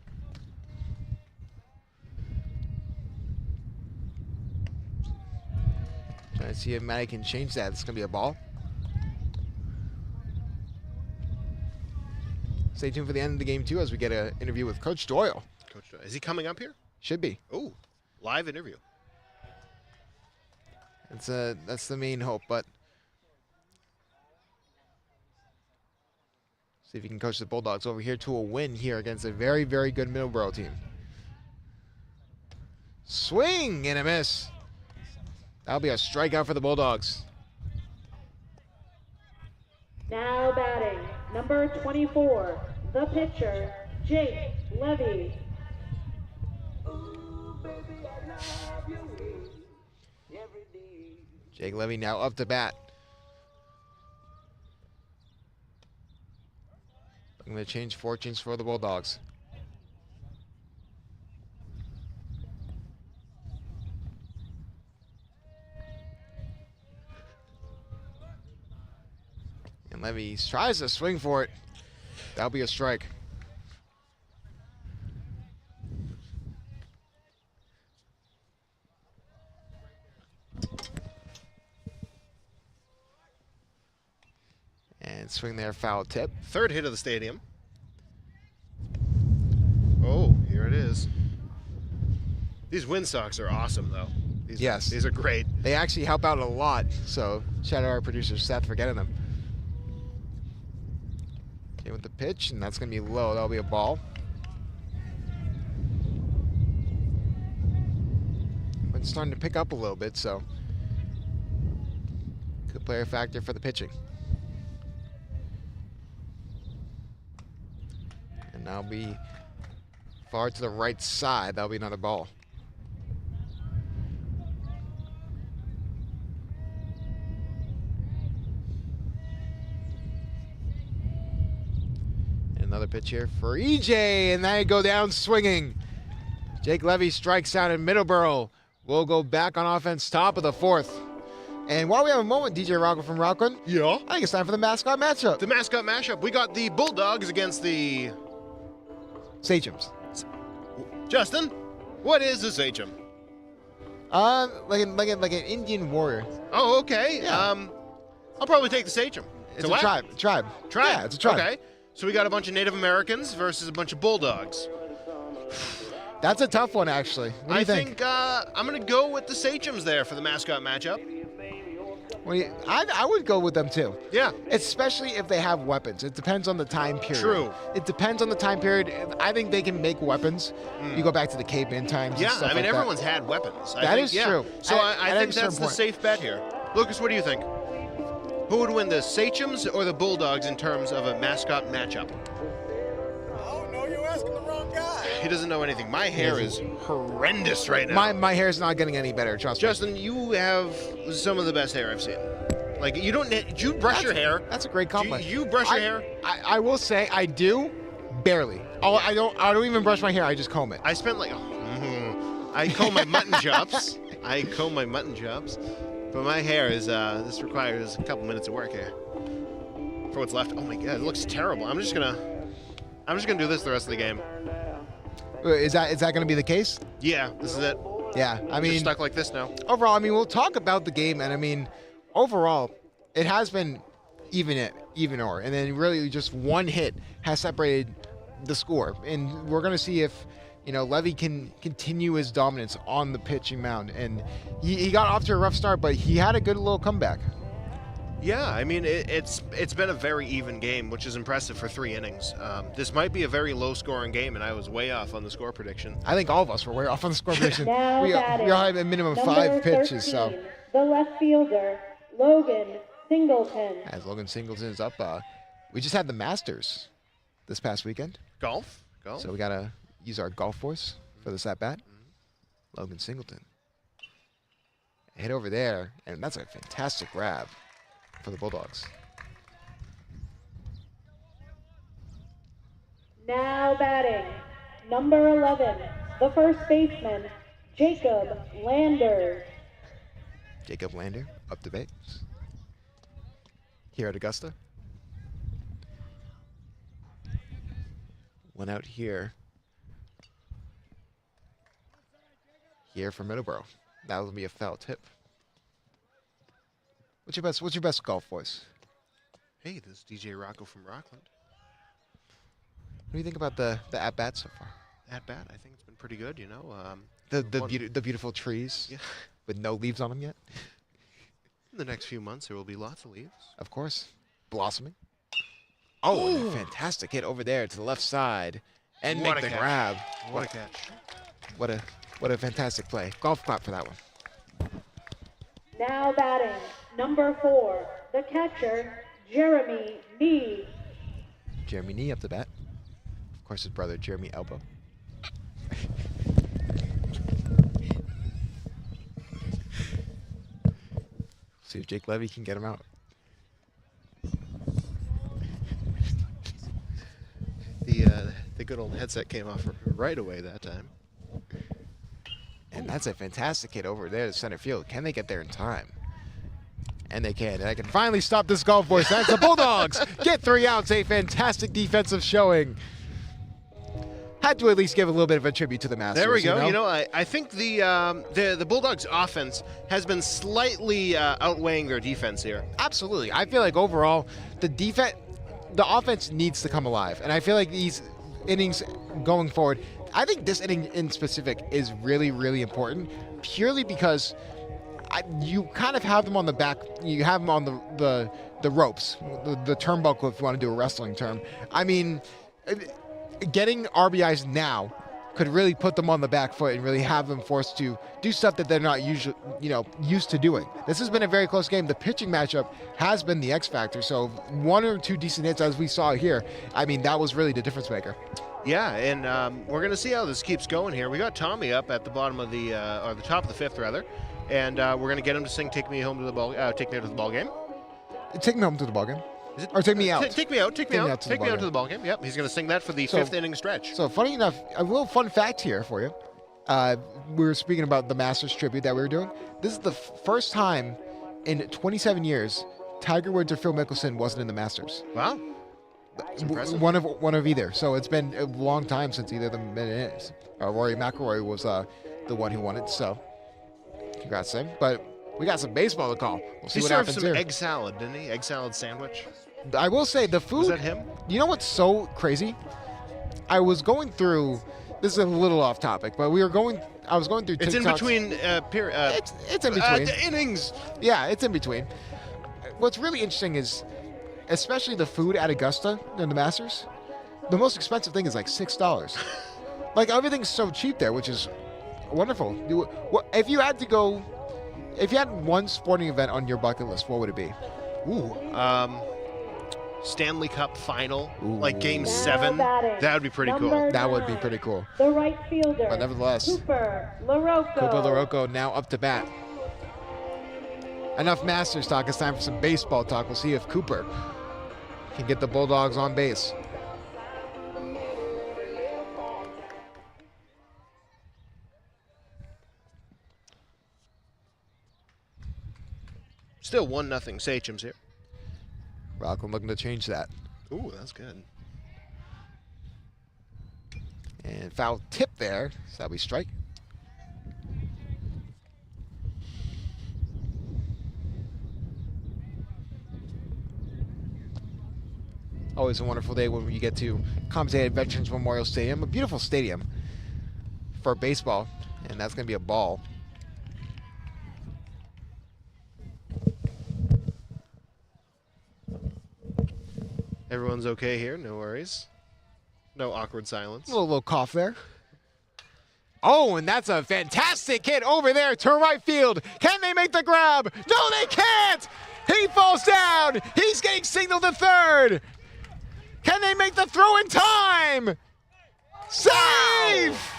Trying to see if Maddie can change that. It's going to be a ball. Stay tuned for the end of the game, too, as we get an interview with Coach Doyle. Coach, is he coming up here? Should be. Oh, live interview. That's the main hope, but see if he can coach the Bulldogs over here to a win here against a very, very good Middleboro team. Swing and a miss. That'll be a strikeout for the Bulldogs. Now batting, number 24, the pitcher, Jake Levy. Jake Levy now up to bat. I'm going to change fortunes for the Bulldogs. And Levy tries to swing for it. That'll be a strike. And swing there, foul tip. Third hit of the stadium. Oh, here it is. These wind socks are awesome, though. Yes. These are great. They actually help out a lot, so shout out our producer Seth for getting them. Okay, with the pitch, and that's going to be low. That'll be a ball. But it's starting to pick up a little bit, so good player factor for the pitching. And that'll be far to the right side. That'll be another ball. Another pitch here for EJ, and they go down swinging. Jake Levy strikes out, and Middleboro will go back on offense, top of the fourth. And while we have a moment, DJ Rocco from Rockland, Yeah. I think it's time for the mascot matchup. The mascot mashup. We got the Bulldogs against the Sachems. Justin. What is the Sachem? Like an Indian warrior. Oh, okay. Yeah. I'll probably take the Sachem. It's To a what? tribe. Yeah, it's a tribe. Okay. So we got a bunch of Native Americans versus a bunch of Bulldogs. That's a tough one, actually. What do you I think? think I'm going to go with the Sachems there for the mascot matchup. I would go with them too. Yeah. Especially if they have weapons. It depends on the time period. True. It depends on the time period. I think they can make weapons. You go back to the caveman times. Yeah, and stuff I mean, like everyone's had weapons. That is yeah. true. So I At think a certain that's the point. safe bet here. Lucas, what do you think? Who would win, the Sachems or the Bulldogs in terms of a mascot matchup? Oh, no, you're asking the wrong guy. He doesn't know anything. My hair is horrendous right now. My hair's not getting any better, trust me. Justin, you have some of the best hair I've seen. Like, you don't, do you brush your hair? That's a great compliment. You brush your hair? I will say I do, barely. I don't even brush my hair. I just comb it. I spent like, I comb my mutton chops. But my hair is, this requires a couple minutes of work here. For what's left. Oh my God, it looks terrible. I'm just gonna do this the rest of the game. Is that going to be the case? Yeah, this is it. Yeah, I mean, Just stuck like this now. overall, I mean, we'll talk about the game, and I mean, overall, it has been even or, and then really just one hit has separated the score, and we're going to see if Levy can continue his dominance on the pitching mound, and he got off to a rough start, but he had a good little comeback. Yeah, I mean, it's been a very even game, which is impressive for 3 innings. This might be a very low-scoring game, and I was way off on the score prediction. I think all of us were way off on the score prediction. Now we batting, all had a minimum of number 5 pitches, 13, so. the left fielder, Logan Singleton. As Logan Singleton is up, we just had the Masters this past weekend. Golf? So we got to use our golf voice for this at-bat. Logan Singleton. Hit over there, and that's a fantastic grab for the Bulldogs. Now batting, number 11, the first baseman, Jacob Landers. Jacob Lander up to base. Here at Augusta. One out here. Here for Middleboro. That will be a foul tip. What's your best golf voice? Hey, this is DJ Rocco from Rockland. What do you think about the at-bat so far? At bat, I think it's been pretty good, The beautiful trees Yeah. with no leaves on them yet? In the next few months, there will be lots of leaves. Of course. Blossoming. Oh, a fantastic hit over there to the left side. And What make a the catch. grab. What a catch. What a fantastic play. Golf clap for that one. Now batting, number 4, the catcher, Jeremy Nee. Jeremy Nee up the bat. Of course, his brother, Jeremy Elbow. See if Jake Levy can get him out. The good old headset came off right away that time. And that's a fantastic hit over there to center field. Can they get there in time? And they can. And I can finally stop this golf voice. That's the Bulldogs. Get 3 outs. A fantastic defensive showing. had to at least give a little bit of a tribute to the Masters. There we go. I think the Bulldogs' offense has been slightly outweighing their defense here. Absolutely. I feel like overall the offense needs to come alive, and I feel like these innings going forward, I think this inning in specific is really, really important, purely because you kind of have them on the back. You have them on the ropes, the turnbuckle, if you want to do a wrestling term. I mean, getting RBIs now could really put them on the back foot and really have them forced to do stuff that they're not usually, used to doing. This has been a very close game. The pitching matchup has been the X factor. So 1 or 2 decent hits, as we saw here, I mean, that was really the difference maker. Yeah, and we're going to see how this keeps going here. We got Tommy up at the bottom of the top of the 5th rather, and we're going to get him to sing "Take Me Home to the Ball," "Take Me Out to the Ball Game." Take me home to the ball game. Is it? Or take me out. Take me out. Take me out to the ball game. Yep, he's going to sing that for the 5th inning stretch. So funny enough, a little fun fact here for you. We were speaking about the Masters tribute that we were doing. This is the first time in 27 years Tiger Woods or Phil Mickelson wasn't in the Masters. Wow. That's impressive. One of either. So it's been a long time since either of them been in it. Rory McIlroy was the one who won it. So congrats to him. But we got some baseball to call. We'll see what happens here. He served some egg salad, didn't he? Egg salad sandwich. I will say the food. Was that him? You know what's so crazy? I was going through. This is a little off topic, but I was going through. It's TikToks. in between. It's in between. Innings. Yeah, it's in between. What's really interesting is, especially the food at Augusta and the Masters, the most expensive thing is like $6. Like everything's so cheap there, which is wonderful. If you had one sporting event on your bucket list, what would it be? Ooh, Stanley Cup final, like Game 7. That would be pretty cool. That would be pretty cool. The right fielder. But nevertheless, Cooper LaRocco now up to bat. Enough Masters talk. It's time for some baseball talk. We'll see if Cooper can get the Bulldogs on base. Still 1-0 Sachems here. Rockland looking to change that. Ooh, that's good. And foul tip there. So that'll be strike. Always a wonderful day when you get to commentate at Veterans Memorial Stadium, a beautiful stadium for baseball, and that's going to be a ball. Everyone's okay here, no worries. No awkward silence. A little cough there. Oh, and that's a fantastic hit over there to right field. Can they make the grab? No, they can't! He falls down! He's getting signaled to third! Can they make the throw in time? Safe!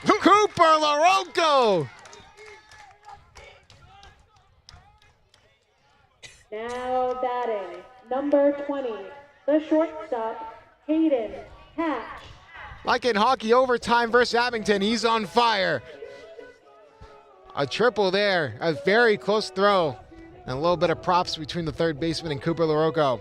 Cooper LaRocco! Now batting, number 20, the shortstop, Hayden Hatch. Like in hockey overtime versus Abington, he's on fire. A triple there, a very close throw. And a little bit of props between the third baseman and Cooper LaRocco.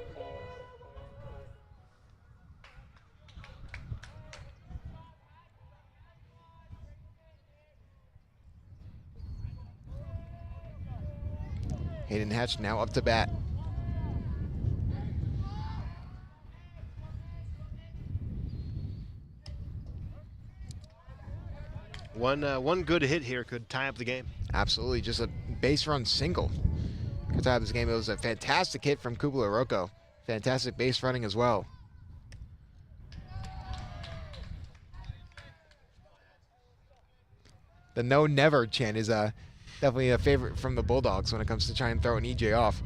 Hayden Hatch now up to bat. One good hit here could tie up the game. Absolutely, just a base run single could tie up this game. It was a fantastic hit from Cooper LaRocco. Fantastic base running as well. The no never chant is definitely a favorite from the Bulldogs when it comes to trying to throw an EJ off.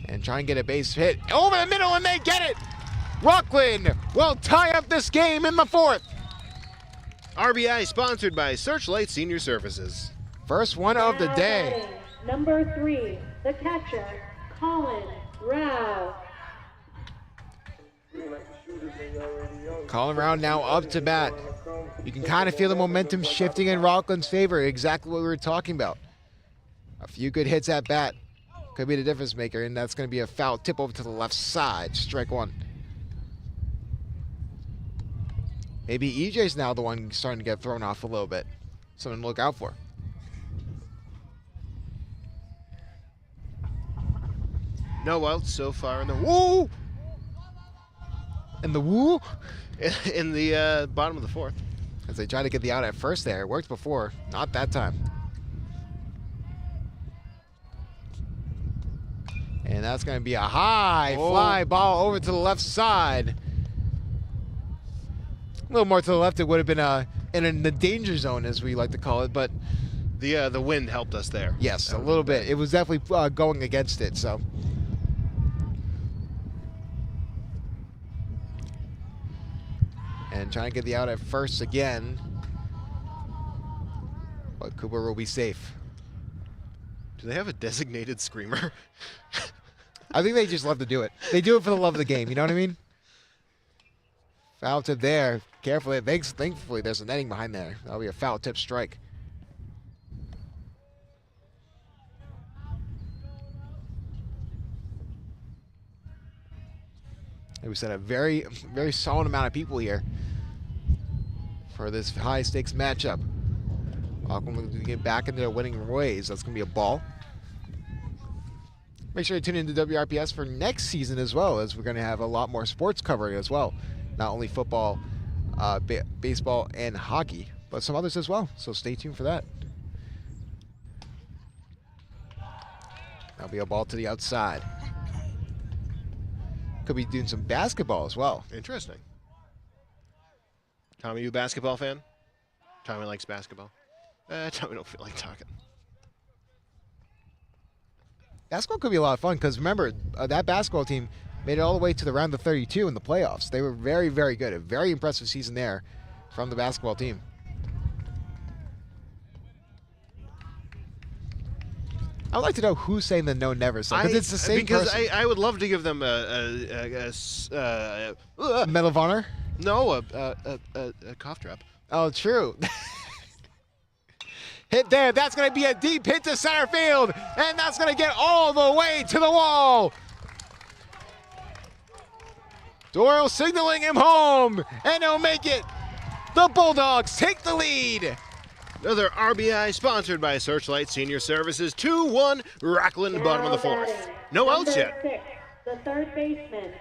And try and get a base hit over the middle, and they get it! Rockland will tie up this game in the 4th. RBI sponsored by Searchlight Senior Services. First one of the day. Batting, number 3, the catcher, Colin Rao. Colin Rao now up to bat. You can kind of feel the momentum shifting in Rockland's favor, exactly what we were talking about. A few good hits at bat could be the difference maker, and that's going to be a foul tip over to the left side. Strike one. Maybe EJ's now the one starting to get thrown off a little bit. Something to look out for. No outs so far in the woo. And the woo? In the bottom of the fourth. As they try to get the out at first there. It worked before. Not that time. And that's going to be a high fly ball over to the left side. A little more to the left, it would have been in the danger zone, as we like to call it. But the wind helped us there. yes, a little bit. It was definitely going against it. So. And trying to get the out at first again. But Cooper will be safe. Do they have a designated screamer? I think they just love to do it. They do it for the love of the game. You know what I mean? Foul tip there. Carefully. Thankfully, there's a netting behind there. That'll be a foul tip strike. It was at a very, very solid amount of people here for this high stakes matchup. Welcome to get back into their winning ways. That's going to be a ball. Make sure you tune into WRPS for next season as well, as we're going to have a lot more sports covering as well. Not only football, baseball, and hockey, but some others as well. So stay tuned for that. That'll be a ball to the outside. Could be doing some basketball as well. Interesting. Tommy, you a basketball fan? Tommy likes basketball. Tommy don't feel like talking. Basketball could be a lot of fun because remember, that basketball team made it all the way to the round of 32 in the playoffs. They were very, very good. A very impressive season there from the basketball team. I'd like to know who's saying the no never sign, because it's the same person. I would love to give them Medal of Honor? No, a cough drop. Oh, true. Hit there. That's going to be a deep hit to center field, and that's going to get all the way to the wall. Doyle signaling him home, and he'll make it. The Bulldogs take the lead. Another RBI sponsored by Searchlight Senior Services. 2-1, Rockland, bottom of the fourth. No outs yet. 6, the third baseman,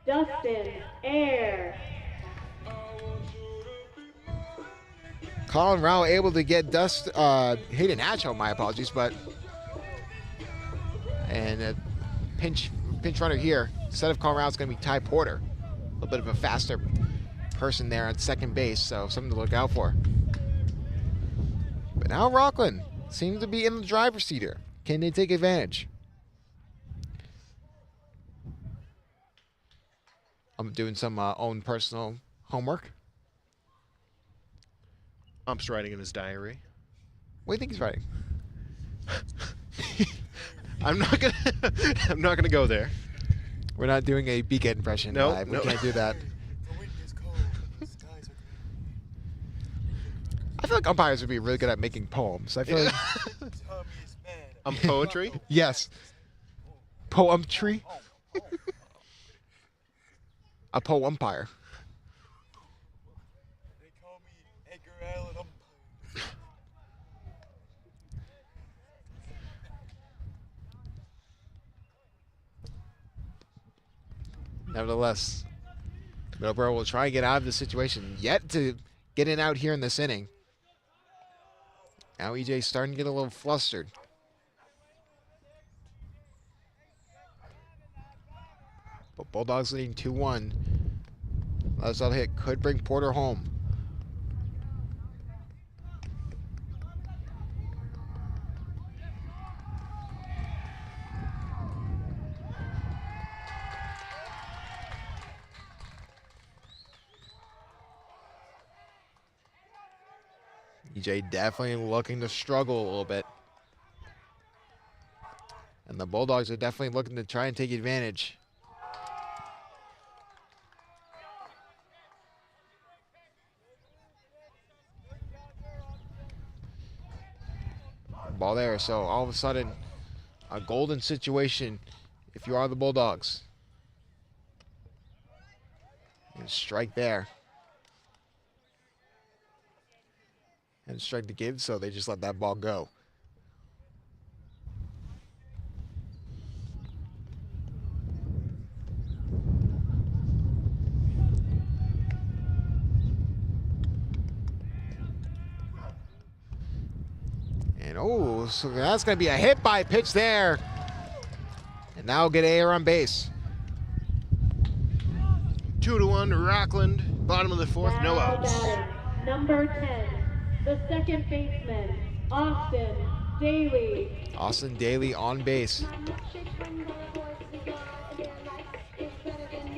Dustin Air. Colin Rao able to get Hayden Hatchell, my apologies, and a pinch runner here. Instead of Colin Rao, it's going to be Ty Porter. A little bit of a faster person there on second base, so something to look out for. But now Rockland seems to be in the driver's seat here. Can they take advantage? I'm doing some own personal homework. Ump's writing in his diary. What do you think he's writing? I'm not gonna go there. We're not doing a Beacon impression live. We can't do that. I feel like umpires would be really good at making poems. I feel like Poetry? yes. Poetry? A umpire. They call me Edgar Allan Umpire. Nevertheless, Middleboro will try and get out of the situation. Yet to get in out here in this inning. Now EJ's starting to get a little flustered. But Bulldogs leading 2-1. Last out hit could bring Porter home. EJ definitely looking to struggle a little bit. And the Bulldogs are definitely looking to try and take advantage. Ball there, so all of a sudden A golden situation if you are the Bulldogs. And strike there. And strike to give, so they just let that ball go. And oh, so that's going to be a hit by pitch there. And now get air on base. 2-1, Rockland. Bottom of the fourth, no Now outs. batting, number 10, the second baseman, Austin Daly. Austin Daly on base.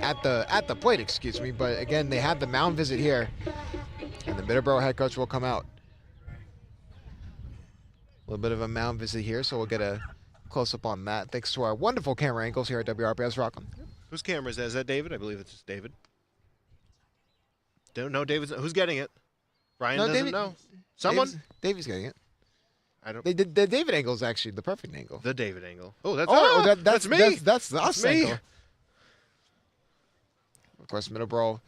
At the plate, excuse me. But again, they had the mound visit here. And the Middleboro head coach will come out. A little bit of a mound visit here, so we'll get a close-up on that. Thanks to our wonderful camera angles here at WRPS Rockland. Whose camera is that? Is that David? I believe it's David. Don't know David's. Who's getting it? Ryan No, doesn't David- know. Someone? David's getting it. I don't. The David angle is actually the perfect angle. The David angle. Oh, that's That's me. That's the us me. angle. Of course, Middleboro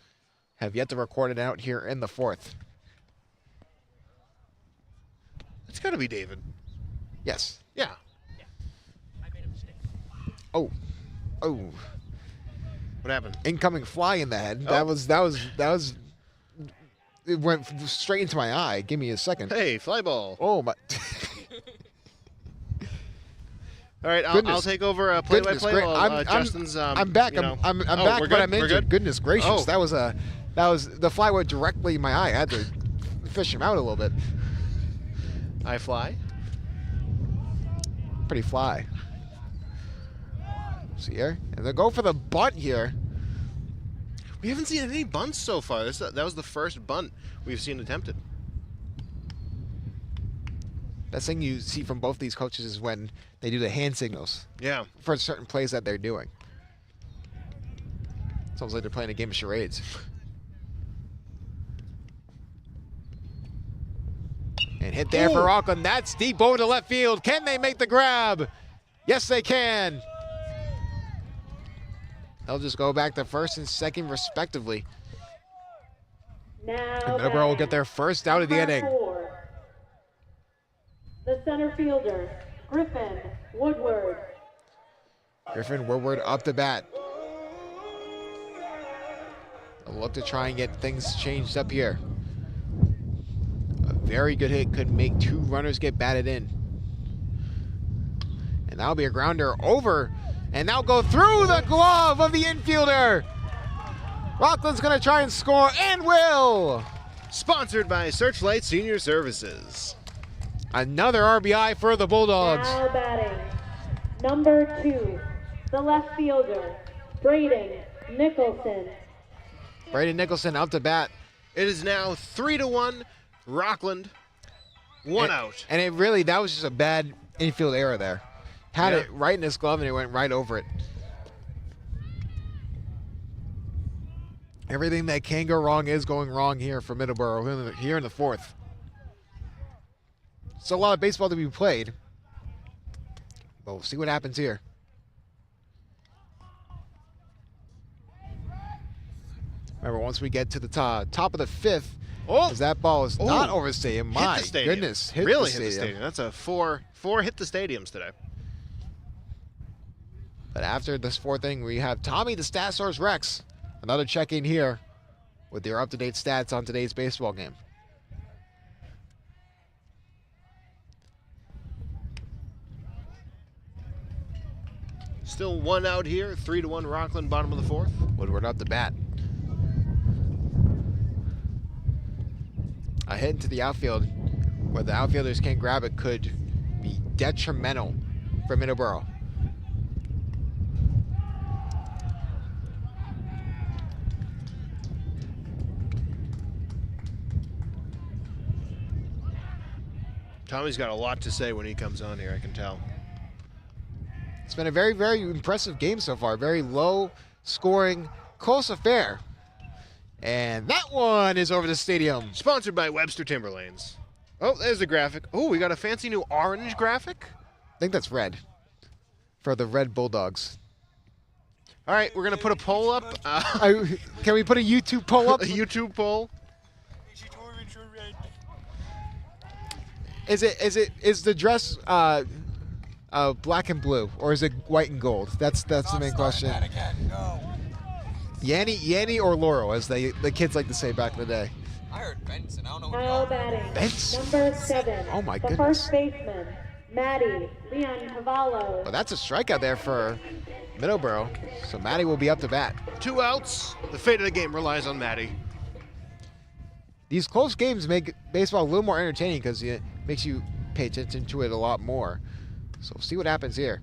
have yet to record it out here in the fourth. It's got to be David. Yes. Yeah. Oh. What happened? Incoming fly in the head. That was. It went straight into my eye. Give me a second. Hey, fly ball. Oh my. All right, I'll Goodness. take over Goodness play-by-play. gra- while Justin's. I'm back. You know. I'm Oh, back, we're but good? I'm We're injured. good? Goodness gracious, Oh. that was the fly went directly in my eye. I had to fish him out a little bit. I fly. Pretty fly. See here, and they go for the bunt here. We haven't seen any bunts so far. That was the first bunt we've seen attempted. Best thing you see from both these coaches is when they do the hand signals Yeah. for certain plays that they're doing. Sounds like they're playing a game of charades. And hit there for Rockland. That's deep over to left field. Can they make the grab? Yes, they can. They'll just go back to first and second, respectively. Now And Middleboro will get their first out of the number inning. 4, the center fielder, Griffin Woodward. Griffin Woodward up to bat. A look to try and get things changed up here. A very good hit could make 2 runners get batted in. And that'll be a grounder over. And now go through the glove of the infielder. Rockland's going to try and score and will. Sponsored by Searchlight Senior Services. Another RBI for the Bulldogs. Now batting, number 2, the left fielder, Braden Nicholson. Braden Nicholson up to bat. It is now 3-1, Rockland. One out. And it really, that was just a bad infield error there. Had Yeah. it right in his glove and it went right over it. Everything that can go wrong is going wrong here for Middleboro here in the fourth. So a lot of baseball to be played. But we'll see what happens here. Remember, once we get to the top of the fifth, as that ball is not over the stadium. My hit the stadium. goodness, Really hit the stadium. That's a four hit the stadiums today. But after this fourth inning, we have Tommy the Stat Source Rex. Another check-in here with their up-to-date stats on today's baseball game. Still one out here, 3-1 Rockland, bottom of the fourth. Woodward up the bat. A hit into the outfield where the outfielders can't grab it could be detrimental for Middleboro. Tommy's got a lot to say when he comes on here, I can tell. It's been a very, very impressive game so far. Very low scoring, close affair. And that one is over the stadium. Sponsored by Webster Timberlanes. Oh, there's the graphic. Oh, we got a fancy new orange graphic. I think that's red. for the Red Bulldogs. All right, we're going to put a poll up. Can we put a YouTube poll up? A YouTube poll. Is the dress black and blue, or is it white and gold? That's the main question. Yanni or Laurel, as the kids like to say back in the day. I heard Benson. I don't know what Now batting. Benson. Number 7. Oh my the goodness. first baseman, Maddie Leon Cavallo. Well, that's a strikeout there for Middleboro. So Maddie will be up to bat. 2 outs. The fate of the game relies on Maddie. These close games make baseball a little more entertaining because it makes you pay attention to it a lot more. So we'll see what happens here.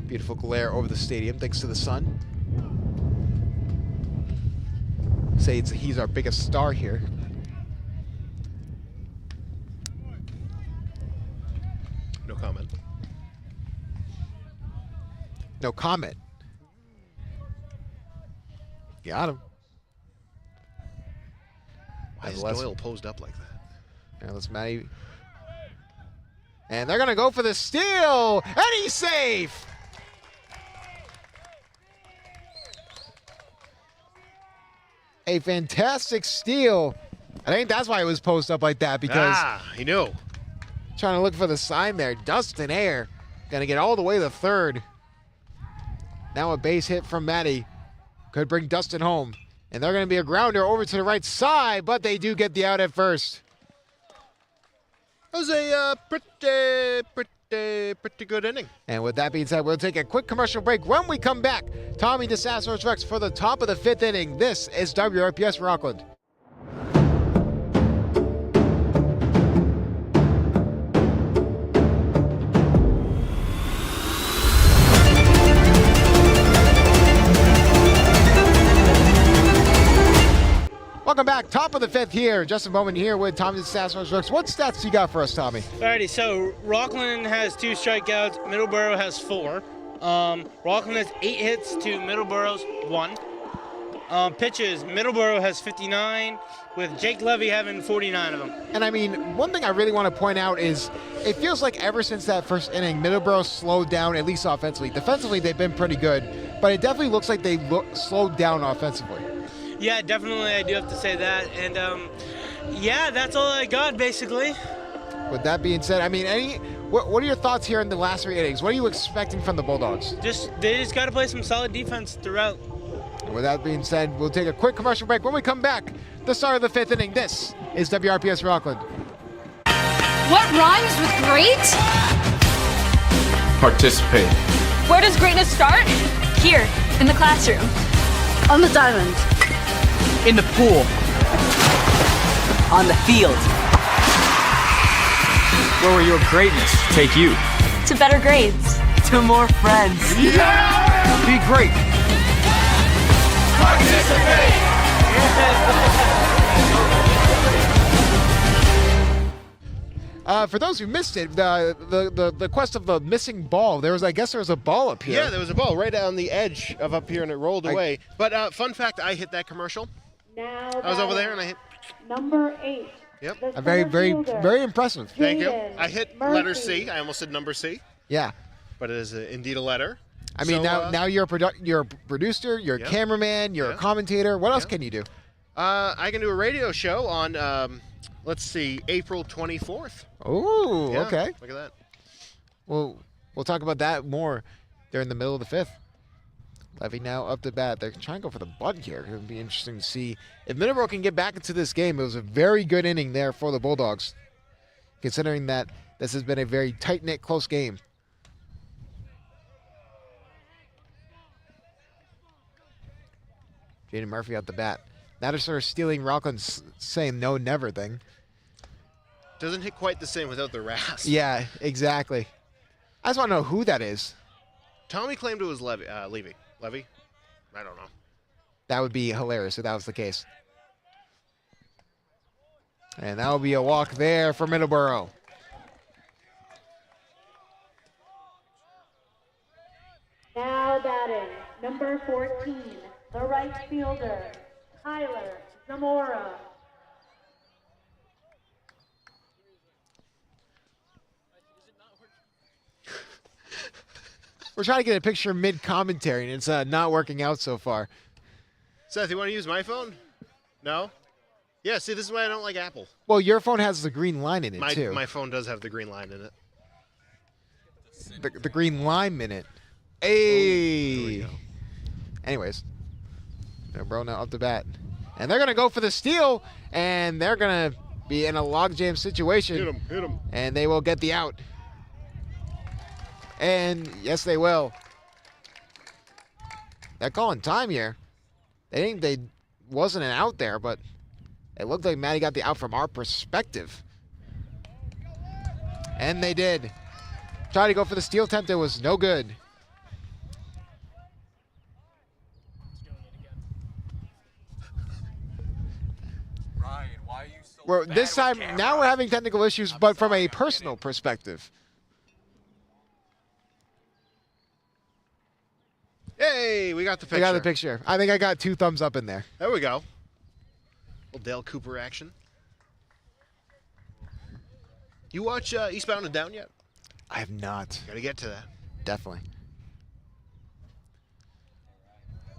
Beautiful glare over the stadium thanks to the sun. Say he's our biggest star here. No comment. No comment. Got him. Why is Doyle posed up like that? Now let's Matty. And they're gonna go for the steal, and he's safe. A fantastic steal. I think that's why it was posted up like that, because he knew. trying to look for the sign there. Dustin Air gonna get all the way to third. Now a base hit from Matty could bring Dustin home. And they're going to be a grounder over to the right side, but they do get the out at first. That was a pretty good inning. And with that being said, we'll take a quick commercial break. When we come back, Tommy DeSasso's Rex for the top of the 5th inning. This is WRPS Rockland. Welcome back. Top of the 5th here. Just a moment here with Tommy DeSasso's Rex. What stats you got for us, Tommy? Alrighty, so Rockland has 2 strikeouts. Middleboro has 4. Rockland has 8 hits to Middleboro's 1. Pitches, Middleboro has 59, with Jake Levy having 49 of them. And I mean, one thing I really want to point out is it feels like ever since that first inning, Middleboro slowed down, at least offensively. Defensively, they've been pretty good, but it definitely looks like they slowed down offensively. Yeah, definitely, I do have to say that. And yeah, that's all I got, basically. With that being said, I mean, what are your thoughts here in the last 3 innings? What are you expecting from the Bulldogs? They just got to play some solid defense throughout. And with that being said, we'll take a quick commercial break. When we come back, the start of the 5th inning. This is WRPS Rockland. What rhymes with great? Participate. Where does greatness start? Here, in the classroom. On the diamond. In the pool. On the field. Where will your greatness take you? To better grades. To more friends. Be great. For those who missed it, the quest of the missing ball. I guess there was a ball up here. Yeah, there was a ball right on the edge of up here, and it rolled away. But fun fact, I hit that commercial. Now I was over there, and I hit. Number 8. Yep. the Very, center very, fielder, very impressive. Thank you. Jaden I hit Murphy. letter C. I almost said number C, Yeah. but it is indeed a letter. I mean, So, now you're you're a producer, you're a yeah. cameraman, you're a Yeah. commentator. What else Yeah. can you do? I can do a radio show on, let's see, April 24th. Oh, Yeah, okay. Look at that. We'll talk about that more during the middle of the 5th. Levy now up to bat. They're trying to go for the bunt here. It'll be interesting to see if Middleboro can get back into this game. It was a very good inning there for the Bulldogs, considering that this has been a very tight-knit, close game. Jaden Murphy at the bat. Now they're sort of stealing Rockland's saying no, never thing. Doesn't hit quite the same without the rasp. Yeah, exactly. I just want to know who that is. Tommy claimed it was Levy. Levy? I don't know. That would be hilarious if that was the case. And that will be a walk there for Middleboro. Now batting, number 14, the right fielder, Tyler Zamora. We're trying to get a picture mid-commentary, and it's not working out so far. Seth, you want to use my phone? No? Yeah, see, this is why I don't like Apple. Well, your phone has the green line in it, too. My phone does have the green line in it. The green line in it. Hey! There we go. Anyways. Middleboro now up to bat. And they're going to go for the steal, and they're going to be in a logjam situation. Hit him. And they will get the out. And yes, they will. They're calling time here. They think they wasn't an out there, but it looked like Matty got the out from our perspective. And they did. Tried to go for the steal attempt. It was no good. Ryan, why are you so This time, now we're having technical issues, but from a personal perspective. Hey, we got the picture. I got the picture. I think I got 2 thumbs up in there. There we go. Little Dale Cooper action. You watch Eastbound and Down yet? I have not. Gotta get to that. Definitely.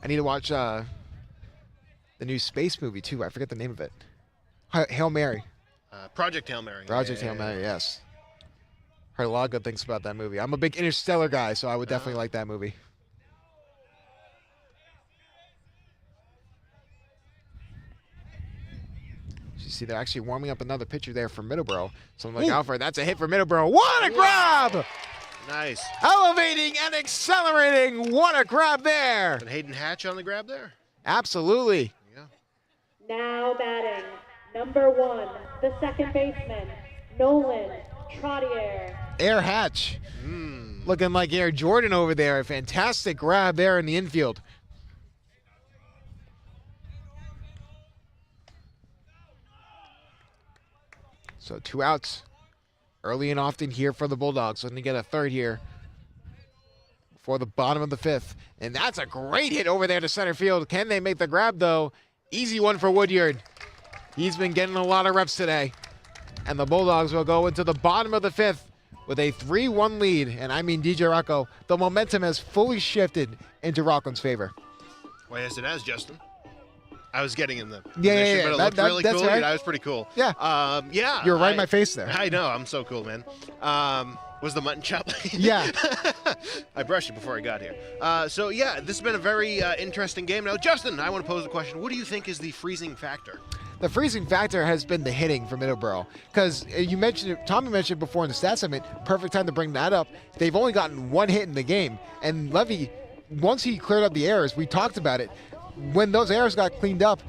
I need to watch the new space movie, too. I forget the name of it. Hail Mary. Project Hail Mary. Project Hail Mary, yes. Heard a lot of good things about that movie. I'm a big Interstellar guy, so I would definitely like that movie. You see, they're actually warming up another pitcher there for Middleboro. So I'm like, Alfred, that's a hit for Middleboro. What a grab! Nice. Elevating and accelerating. What a grab there. And Hayden Hatch on the grab there. Absolutely. Yeah. Now batting, number 1, the second baseman, Nolan Trottier. Air Hatch. Looking like Air Jordan over there. A fantastic grab there in the infield. So 2 outs early and often here for the Bulldogs. Looking to get a third here for the bottom of the 5th. And that's a great hit over there to center field. Can they make the grab, though? Easy one for Woodyard. He's been getting a lot of reps today. And the Bulldogs will go into the bottom of the 5th with a 3-1 lead. And I mean, DJ Rocco, the momentum has fully shifted into Rockland's favor. Well, yes, it has, Justin. I was getting in the position, yeah. but it looked really that's cool. right. That was pretty cool. Yeah. Yeah. You're right in my face there. I know. I'm so cool, man. Was the mutton chop? Yeah. I brushed it before I got here. So, yeah, this has been a very interesting game. Now, Justin, I want to pose a question. What do you think is the freezing factor? The freezing factor has been the hitting for Middleboro. Because you mentioned it, Tommy mentioned it before in the stats segment, perfect time to bring that up. They've only gotten 1 hit in the game. And Levy, once he cleared up the errors, we talked about it, when those errors got cleaned up,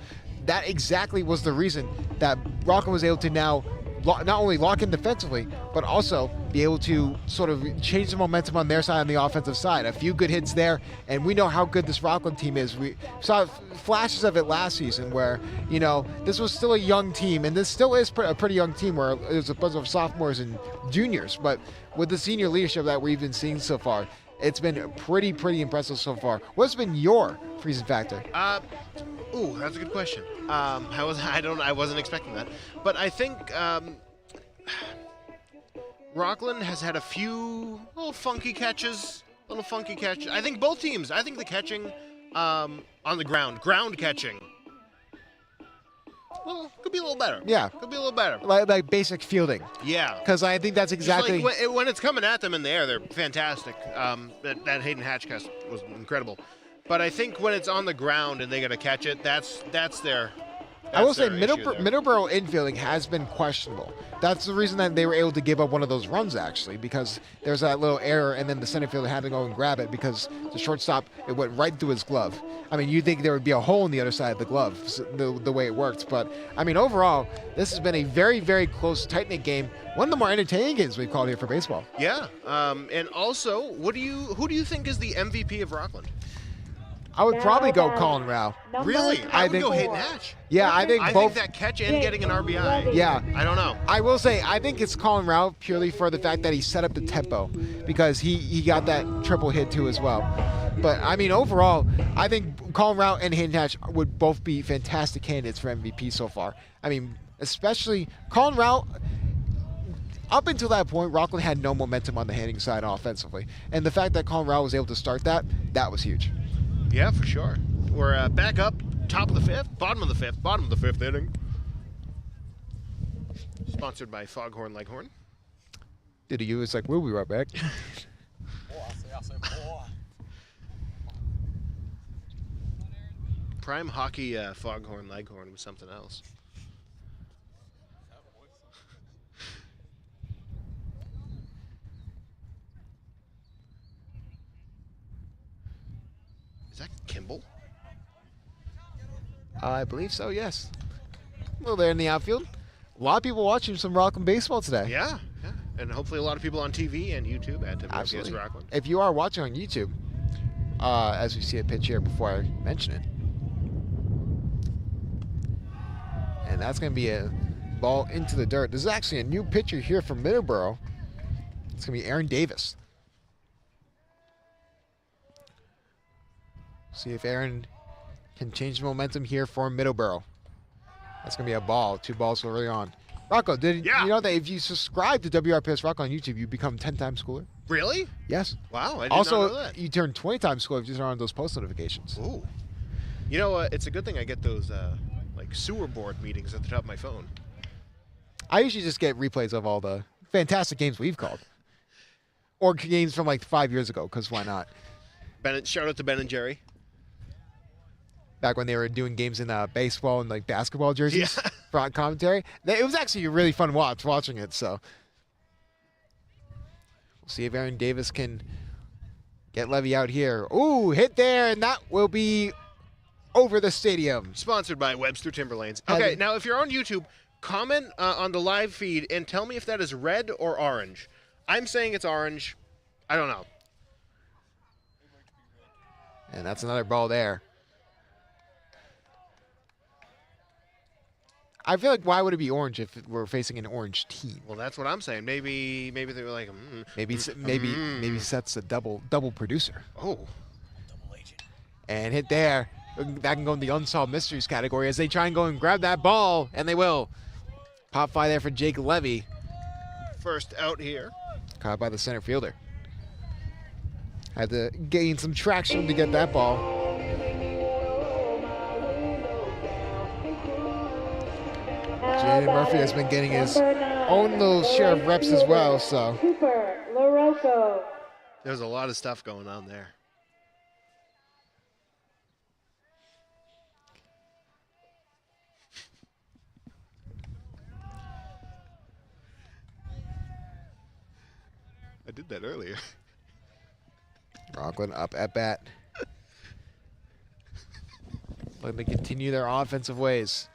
that exactly was the reason that Rockland was able to now not only lock in defensively, but also be able to sort of change the momentum on their side on the offensive side. A few good hits there, and we know how good this Rockland team is. We saw flashes of it last season where, you know, this was still a young team, and this still is a pretty young team where it was a bunch of sophomores and juniors, but with the senior leadership that we've been seeing so far, it's been pretty impressive so far. What's been your freezing factor? Ooh, that's a good question. I wasn't expecting that, but I think Rockland has had a few little funky catches. I think both teams. I think the catching on the ground catching, well, could be a little better. Yeah, could be a little better. Like basic fielding. Yeah, because I think that's exactly just like when it's coming at them in the air, they're fantastic. That Hayden Hatch catch was incredible. But I think when it's on the ground and they got to catch it, that's their. I will say Middleboro infielding has been questionable. That's the reason that they were able to give up one of those runs, actually, because there's that little error, and then the center fielder had to go and grab it because the shortstop, it went right through his glove. I mean, you'd think there would be a hole in the other side of the glove, the way it worked. But, I mean, overall, this has been a very close, tight-knit game. One of the more entertaining games we've called here for baseball. Yeah. And also, who do you think is the MVP of Rockland? I would probably go Colin Rao. Really? I would think go Hayden Hatch. Yeah, I think both. I think that catch and getting an RBI. Yeah. I don't know. I will say, I think it's Colin Rao purely for the fact that he set up the tempo because he got that triple hit too as well. But, I mean, overall, I think Colin Rao and Hayden Hatch would both be fantastic candidates for MVP so far. I mean, especially Colin Rao, up until that point, Rockland had no momentum on the hitting side offensively. And the fact that Colorado was able to start that was huge. Yeah, for sure. We're back up, top of the fifth, bottom of the fifth inning. Sponsored by Foghorn Leghorn. Did he was like, we'll be right back. I say, boy. Prime Hockey Foghorn Leghorn was something else. Is that Kimball? I believe so, yes. Well, there in the outfield. A lot of people watching some Rockland baseball today. Yeah. And hopefully a lot of people on TV and YouTube at WPS Absolutely. Rockland. If you are watching on YouTube, as we see a pitch here before I mention it. And that's going to be a ball into the dirt. This is actually a new pitcher here from Middleboro. It's going to be Aaron Davis. See if Aaron can change the momentum here for Middleboro. That's going to be a ball. 2 balls early on. Rocco, you know that if you subscribe to WRPS Rock on YouTube, you become 10-time schooler? Really? Yes. Wow, I did also, not know that. you turn 20-time schooler if you turn on those post notifications. Ooh. You know, it's a good thing I get those like sewer board meetings at the top of my phone. I usually just get replays of all the fantastic games we've called. Or games from like 5 years ago, because why not? Shout out to Ben and Jerry. Back when they were doing games in baseball and like basketball jerseys Yeah. for commentary. It was actually a really fun watching it. So we'll see if Aaron Davis can get Levy out here. Ooh, hit there, and that will be over the stadium. Sponsored by Webster Timberlanes. Okay, now if you're on YouTube, comment on the live feed and tell me if that is red or orange. I'm saying it's orange. I don't know. And that's another ball there. I feel like why would it be orange if we're facing an orange team? Well, that's what I'm saying. Maybe they were like, maybe Seth's a double producer. Oh. Double agent. And hit there. That can go in the unsolved mysteries category as they try and go and grab that ball, and they will. Pop fly there for Jake Levy. First out here. Caught by the center fielder. Had to gain some traction to get that ball. Jaden Murphy has been getting his own little share of reps as well, so. Cooper LaRocco. There's a lot of stuff going on there. I did that earlier. Rockland up at bat. Looking to continue their offensive ways.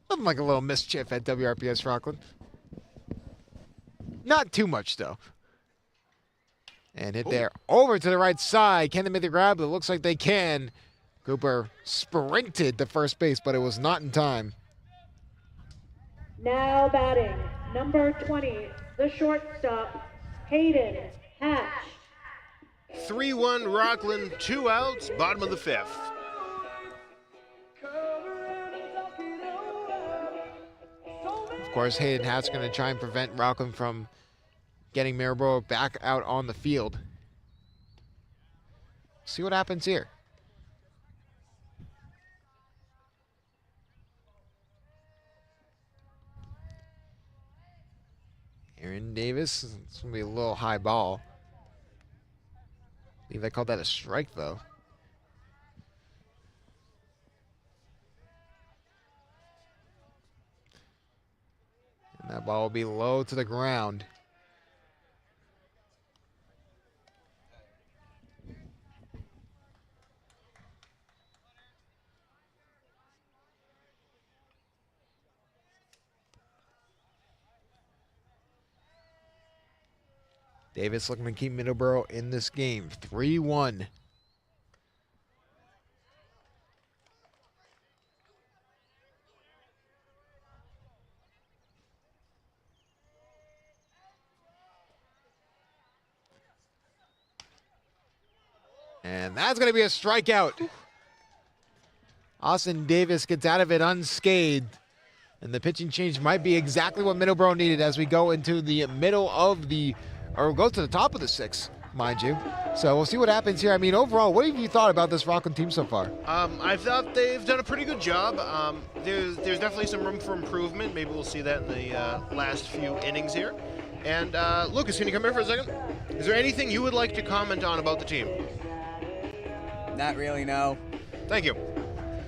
Nothing like a little mischief at WRPS Rockland. Not too much, though. And hit there. Over to the right side. Can they make the grab? It looks like they can. Cooper sprinted to first base, but it was not in time. Now batting, number 20, the shortstop, Hayden Hatch. 3-1 Rockland, 2 outs, bottom of the fifth. Of course, Hayden Hatt's going to try and prevent Rockland from getting Middleboro back out on the field. See what happens here. Aaron Davis, it's going to be a little high ball. I believe they called that a strike, though. And that ball will be low to the ground. Davis looking to keep Middleboro in this game. 3-1. And that's going to be a strikeout. Austin Davis gets out of it unscathed. And the pitching change might be exactly what Middleboro needed as we go into the middle of or go to the top of the 6th, mind you. So we'll see what happens here. I mean, overall, what have you thought about this Rockland team so far? I thought they've done a pretty good job. There's definitely some room for improvement. Maybe we'll see that in the last few innings here. And Lucas, can you come here for a second? Is there anything you would like to comment on about the team? Not really, no. Thank you.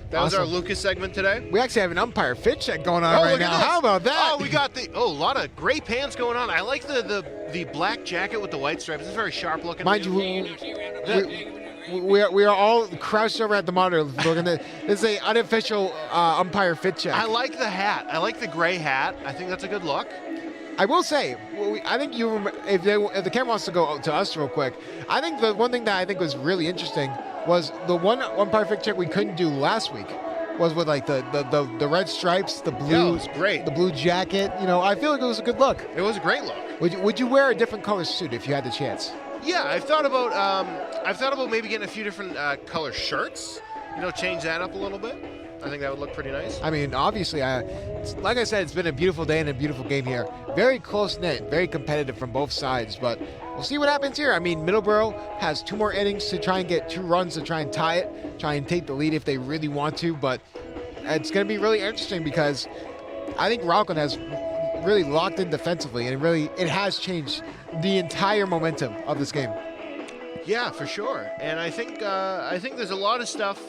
That was our Lucas segment today. We actually have an umpire fit check going on right now. How about that? Oh, we got a lot of gray pants going on. I like the black jacket with the white stripes. It's very sharp looking. Mind you, we are all crouched over at the monitor looking at this is an unofficial umpire fit check. I like the hat. I like the gray hat. I think that's a good look. I will say, I think if the camera wants to go to us real quick, I think the one thing that I think was really interesting was the one umpire fit check we couldn't do last week was with like the red stripes, the blue, it was great. The blue jacket. You know, I feel like it was a good look. It was a great look. Would you wear a different color suit if you had the chance? Yeah, I've thought about maybe getting a few different color shirts. You know, change that up a little bit. I think that would look pretty nice. I mean, obviously, like I said, it's been a beautiful day and a beautiful game here. Very close-knit, very competitive from both sides, but we'll see what happens here. I mean, Middleboro has 2 more innings to try and get 2 runs to try and tie it, try and take the lead if they really want to, but it's going to be really interesting because I think Rockland has really locked in defensively, and it has changed the entire momentum of this game. Yeah, for sure. And I think there's a lot of stuff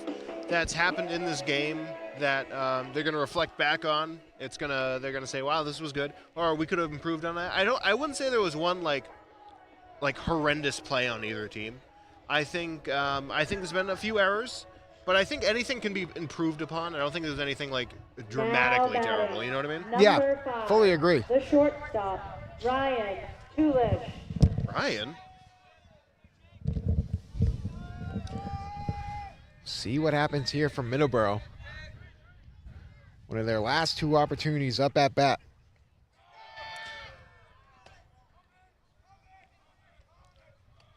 that's happened in this game that they're going to reflect back on. They're going to say, "Wow, this was good," or "We could have improved on that." I wouldn't say there was one like horrendous play on either team. I think there's been a few errors, but I think anything can be improved upon. I don't think there's anything like dramatically terrible. You know what I mean? Yeah, 5, fully agree. The shortstop, Ryan Tulish. Ryan. See what happens here from Middleboro. One of their last 2 opportunities up at bat.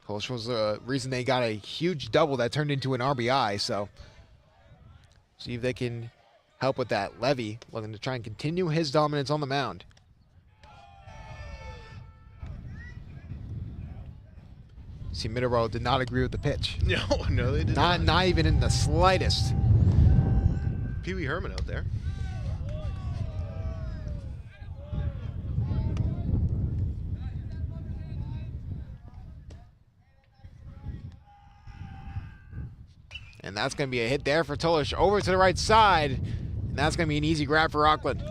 Which was the reason they got a huge double that turned into an RBI. So see if they can help with that. Levy looking to try and continue his dominance on the mound. See, Middleboro did not agree with the pitch. No, they did not. Not even in the slightest. Pee Wee Herman out there. And that's going to be a hit there for Tulish over to the right side. And that's going to be an easy grab for Rockland.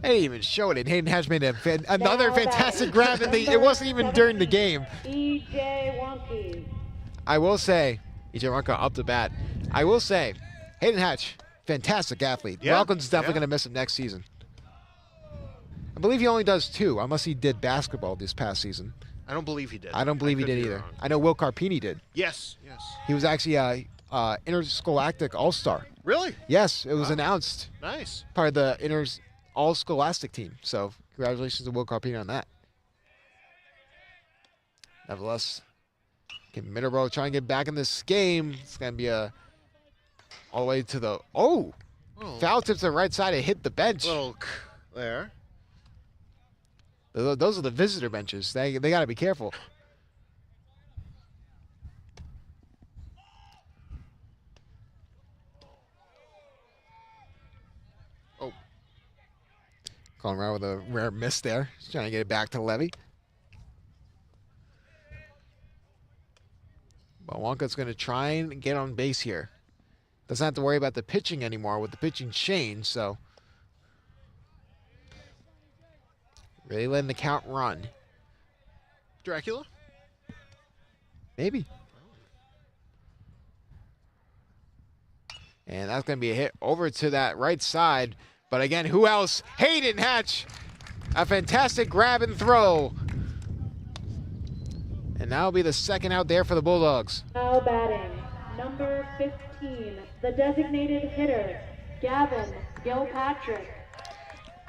They didn't even show it, and Hayden Hatch made another fantastic grab. It wasn't even during the game. E.J. Wonky. I will say, E.J. Wonka up to bat. I will say, Hayden Hatch, fantastic athlete. Yeah, Rockland's definitely going to miss him next season. I believe he only does 2, unless he did basketball this past season. I don't believe he did. I don't believe he did either. Wrong. I know Will Carpini did. Yes. He was actually a interscholastic all-star. Really? Yes, it was announced. Nice. Part of the all-scholastic team. So congratulations to Will Carpini on that. Nevertheless, can Middleboro try and get back in this game? It's going to be all the way to the... Oh! Foul tips to the right side. It hit the bench. Little there. Those are the visitor benches. They got to be careful. Oh. Calling around with a rare miss there. Just trying to get it back to Levy. But Wonka's going to try and get on base here. Doesn't have to worry about the pitching anymore with the pitching change, so... Really letting the count run. Dracula? Maybe. And that's going to be a hit over to that right side. But again, who else? Hayden Hatch. A fantastic grab and throw. And that'll be the second out there for the Bulldogs. Now batting, number 15, the designated hitter, Gavin Gilpatrick.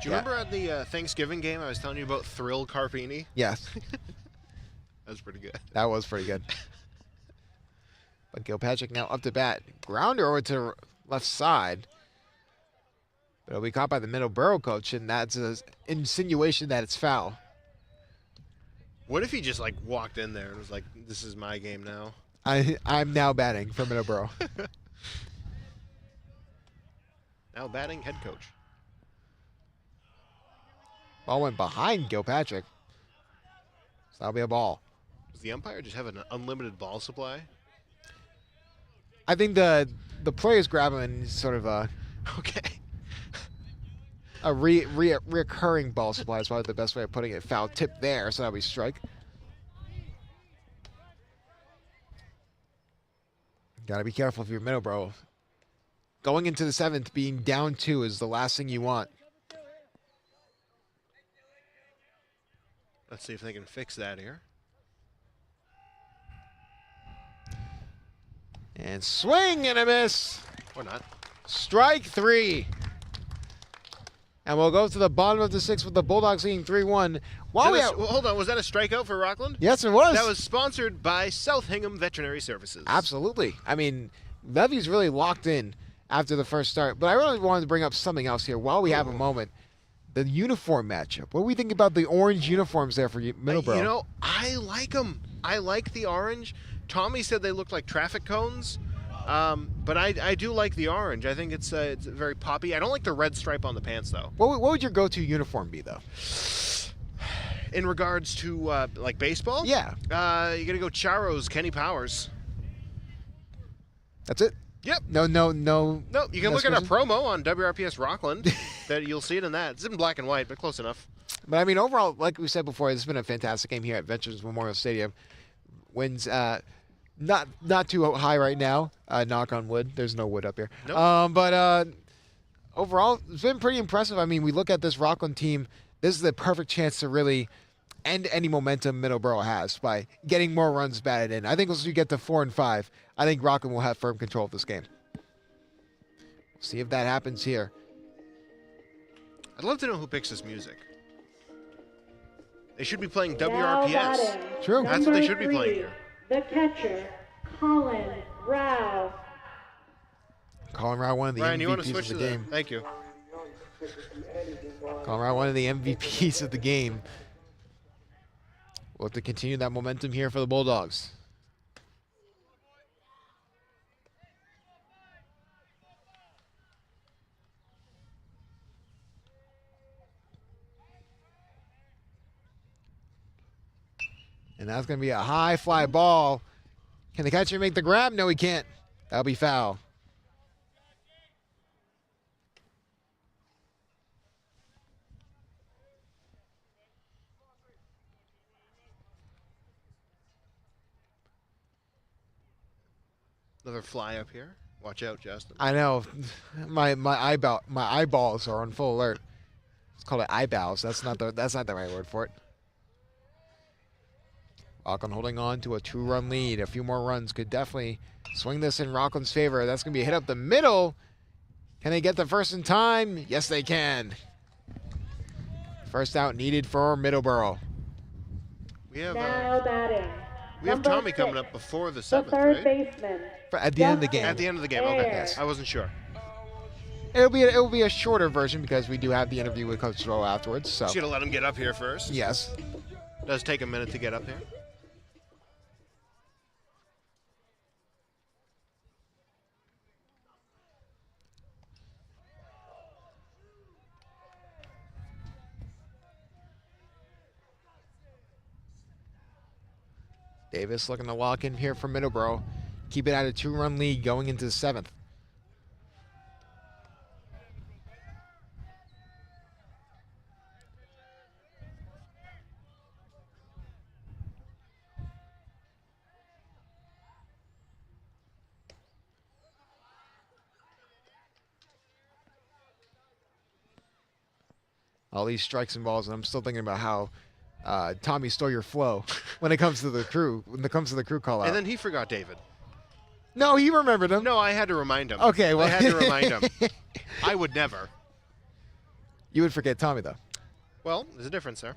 Do you remember at the Thanksgiving game I was telling you about Thrill Carpini? Yes. That was pretty good. That was pretty good. But Gilpatrick now up to bat. Grounder over to the left side. But it'll be caught by the Middleboro coach, and that's an insinuation that it's foul. What if he just like walked in there and was like, "This is my game now"? I'm now batting for Middleboro. Now batting head coach. Ball went behind Gilpatrick. So that'll be a ball. Does the umpire just have an unlimited ball supply? I think the players grab him and sort of Okay. a reoccurring ball supply is probably the best way of putting it. Foul tip there, so that'll be strike. Gotta be careful if you're Middleboro. Going into the 7th, being down 2 is the last thing you want. Let's see if they can fix that here. And swing and a miss. Or not. Strike 3. And we'll go to the bottom of the 6th with the Bulldogs leading 3-1. Well, hold on, was that a strikeout for Rockland? Yes, it was. That was sponsored by South Hingham Veterinary Services. Absolutely. I mean, Levy's really locked in after the first start. But I really wanted to bring up something else here while we have a moment. The uniform matchup. What do we think about the orange uniforms there for Middleboro? You know, I like them. I like the orange. Tommy said they look like traffic cones. But I do like the orange. I think it's very poppy. I don't like the red stripe on the pants, though. What would your go-to uniform be, though? In regards to, like, baseball? Yeah. You got to go Charo's Kenny Powers. That's it? Yep. No. No, you can look at our question? promo on WRPS Rockland. That you'll see it in that. It's in black and white, but close enough. But, I mean, overall, like we said before, this has been a fantastic game here at Veterans Memorial Stadium. Wins not too high right now. Knock on wood. There's no wood up here. Nope. But overall, it's been pretty impressive. I mean, we look at this Rockland team. This is the perfect chance to really end any momentum Middleboro has by getting more runs batted in. I think once we get to 4 and 5, I think Rockland will have firm control of this game. See if that happens here. I'd love to know who picks this music. They should be playing Now WRPS. batting, True. That's what they should be number playing 3, here. The catcher, Colin Rao. Colin Rao, one of the Ryan, you want to MVPs switch of to the that? game. Thank you. Colin Rao, one of the MVPs of the game. We'll have to continue that momentum here for the Bulldogs. And that's going to be a high fly ball. Can the catcher make the grab? No, he can't. That'll be foul. Another fly up here. Watch out, Justin. I know. My eyeballs are on full alert. It's called eyeballs. That's not the right word for it. Rockland holding on to a 2-run lead. A few more runs could definitely swing this in Rockland's favor. That's going to be a hit up the middle. Can they get the first in time? Yes, they can. First out needed for Middleboro. We have Now batting. Tommy number coming 6, up before the The 7th, third right? baseman. At the end of the game. At the end of the game. Okay. Yes. I wasn't sure. It'll be a shorter version because we do have the interview with Coach Rowe afterwards. So Just gonna let him get up here first. yes. Does take a minute to get up here. Davis looking to lock in here for Middleboro. Keep it at a 2-run lead going into the 7th. All these strikes and balls, and I'm still thinking about how Tommy stole your flow when it comes to the crew. When it comes to the crew call out. And then he forgot David. No, he remembered him. No, I had to remind him. Okay, well, I had to remind him. I would never. You would forget Tommy though. Well, there's a difference there.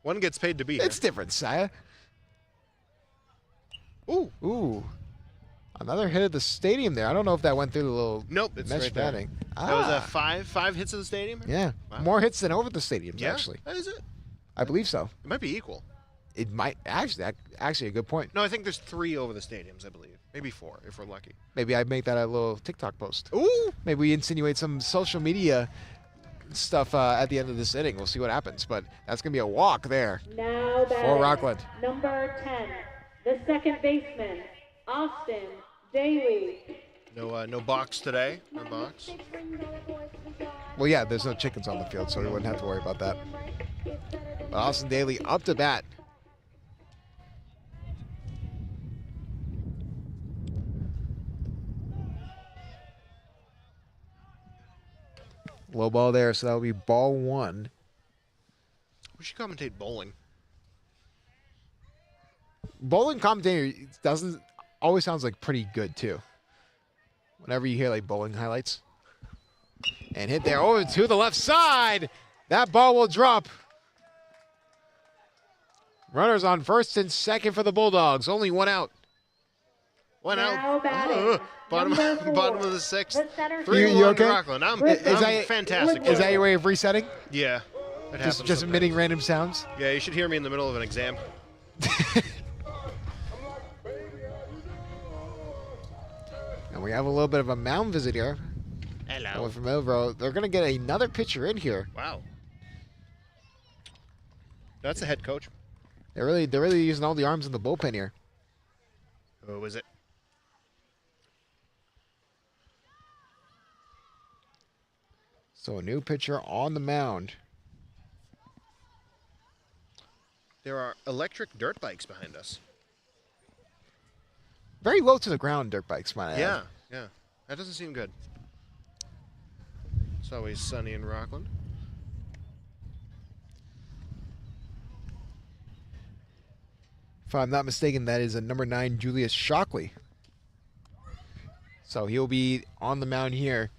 One gets paid to be here. It's different, Saya. Ooh. Another hit at the stadium there. I don't know if that went through the little Nope, it's mesh right there. batting. That was five hits of the stadium? Yeah. Wow. More hits than over the stadiums, Yeah? actually. Is it? I believe so. It might be equal. It might actually a good point. No, I think there's 3 over the stadiums, I believe. Maybe 4, if we're lucky. Maybe I'd make that a little TikTok post. Ooh! Maybe we insinuate some social media stuff at the end of this inning. We'll see what happens. But that's going to be a walk there Now for batting, Rockland. number 10, the second baseman, Austin Daly. No box today. No box. Well, yeah, there's no chickens on the field, so we wouldn't have to worry about that. But Austin Daly up to bat. Low ball there, so that'll be ball 1. We should commentate bowling. Bowling commentator doesn't always sounds like pretty good too. Whenever you hear like bowling highlights. And hit there over to the left side. That ball will drop. Runners on first and second for the Bulldogs. Only 1 out. One Now out. batting, Bottom number 4, of the 6th. the center 3 You one okay? to Rockland. I'm that- fantastic. Is that your way of resetting? Yeah. It happens Just sometimes. emitting random sounds? Yeah, you should hear me in the middle of an exam. And we have a little bit of a mound visit here. Hello. From Middleboro. They're going to get another pitcher in here. Wow. That's the head coach. They're really using all the arms in the bullpen here. Who is it? So a new pitcher on the mound. There are electric dirt bikes behind us. Very low to the ground dirt bikes, might I add. Yeah. That doesn't seem good. It's always sunny in Rockland. If I'm not mistaken, that is a number 9, Julius Shockley. So he'll be on the mound here.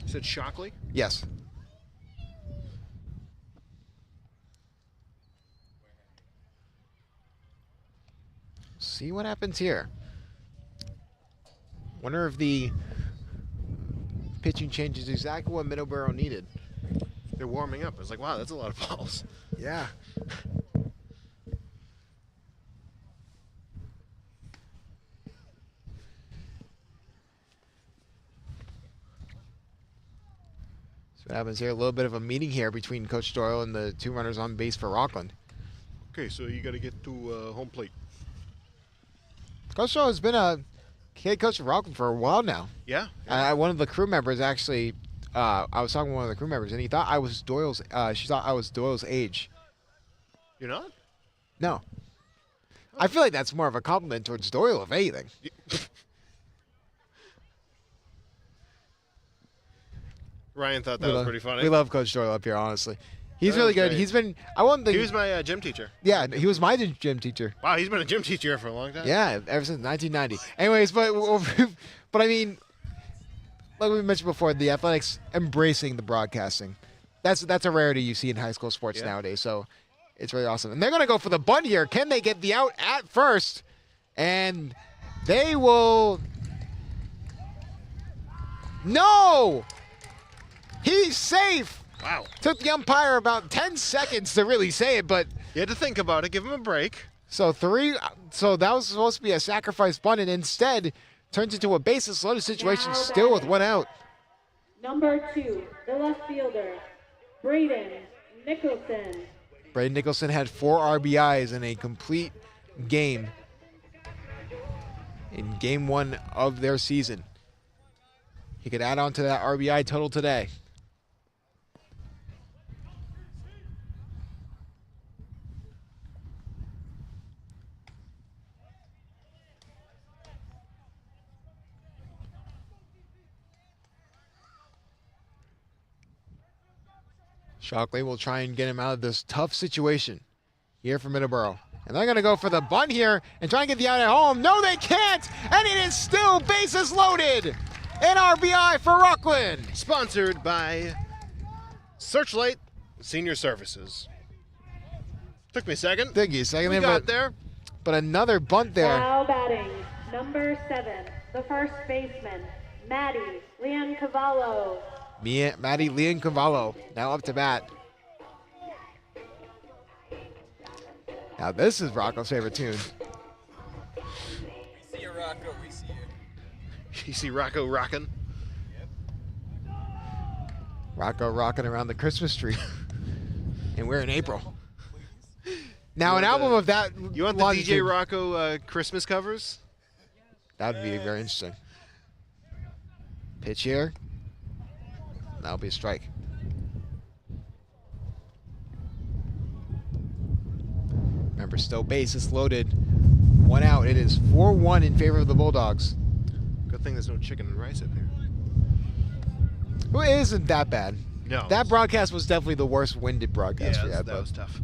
You said Shockley? Yes. See what happens here. Wonder if the pitching change is exactly what Middleboro needed. They're warming up. I was like, wow, that's a lot of balls. Yeah. So what happens here? A little bit of a meeting here between Coach Doyle and the 2 runners on base for Rockland. Okay, so you got to get to home plate. Coach Doyle has been a head coach of Rockland for a while now. Yeah? One of the crew members actually, I was talking to one of the crew members, and he thought I was Doyle's. She thought I was Doyle's age. You're not? No. I feel like that's more of a compliment towards Doyle, if anything. Ryan thought that was pretty funny. We love Coach Doyle up here, honestly. He's That really was good. great. He's been. I want the. He was my gym teacher. Yeah, he was my gym teacher. Wow, he's been a gym teacher for a long time. Yeah, ever since 1990. Anyways, but I mean, like we mentioned before, the Athletics embracing the broadcasting. That's a rarity you see in high school sports nowadays. So it's really awesome. And they're gonna go for the bunt here. Can they get the out at first? And they will. No! He's safe. Wow. Took the umpire about 10 seconds to really say it, but You had to think about it. Give him a break. so that was supposed to be a sacrifice bunt, and instead turns into a bases loaded situation, Now still with batting. 1 out. Number 2, the left fielder, Braden Nicholson. Braden Nicholson had 4 RBIs in a complete game in game 1 of their season. He could add on to that RBI total today. Shockley will try and get him out of this tough situation here for Middleboro. And they're going to go for the bunt here and try and get the out at home. No, they can't! And it is still bases loaded! An RBI for Rockland! Sponsored by Searchlight Senior Services. Took me a second. Thank you. Second We in, got but there. but another bunt there. Now batting, number 7, the first baseman, Maddie Leoncavallo. Maddie Leoncavallo now up to bat. Now this is Rocco's favorite tune. We see you, Rocco. We see you. You see Rocco rocking? Rocco rocking around the Christmas tree. And we're in April. Now an album of that. You want the longitude- DJ Rocco Christmas covers? That would be very interesting. Pitch here. That'll be a strike. Remember, still bases loaded. 1 out. It is 4-1 in favor of the Bulldogs. Good thing there's no chicken and rice up here. Well, it isn't that bad. No. That broadcast was definitely the worst winded broadcast we Yeah, had. that was tough.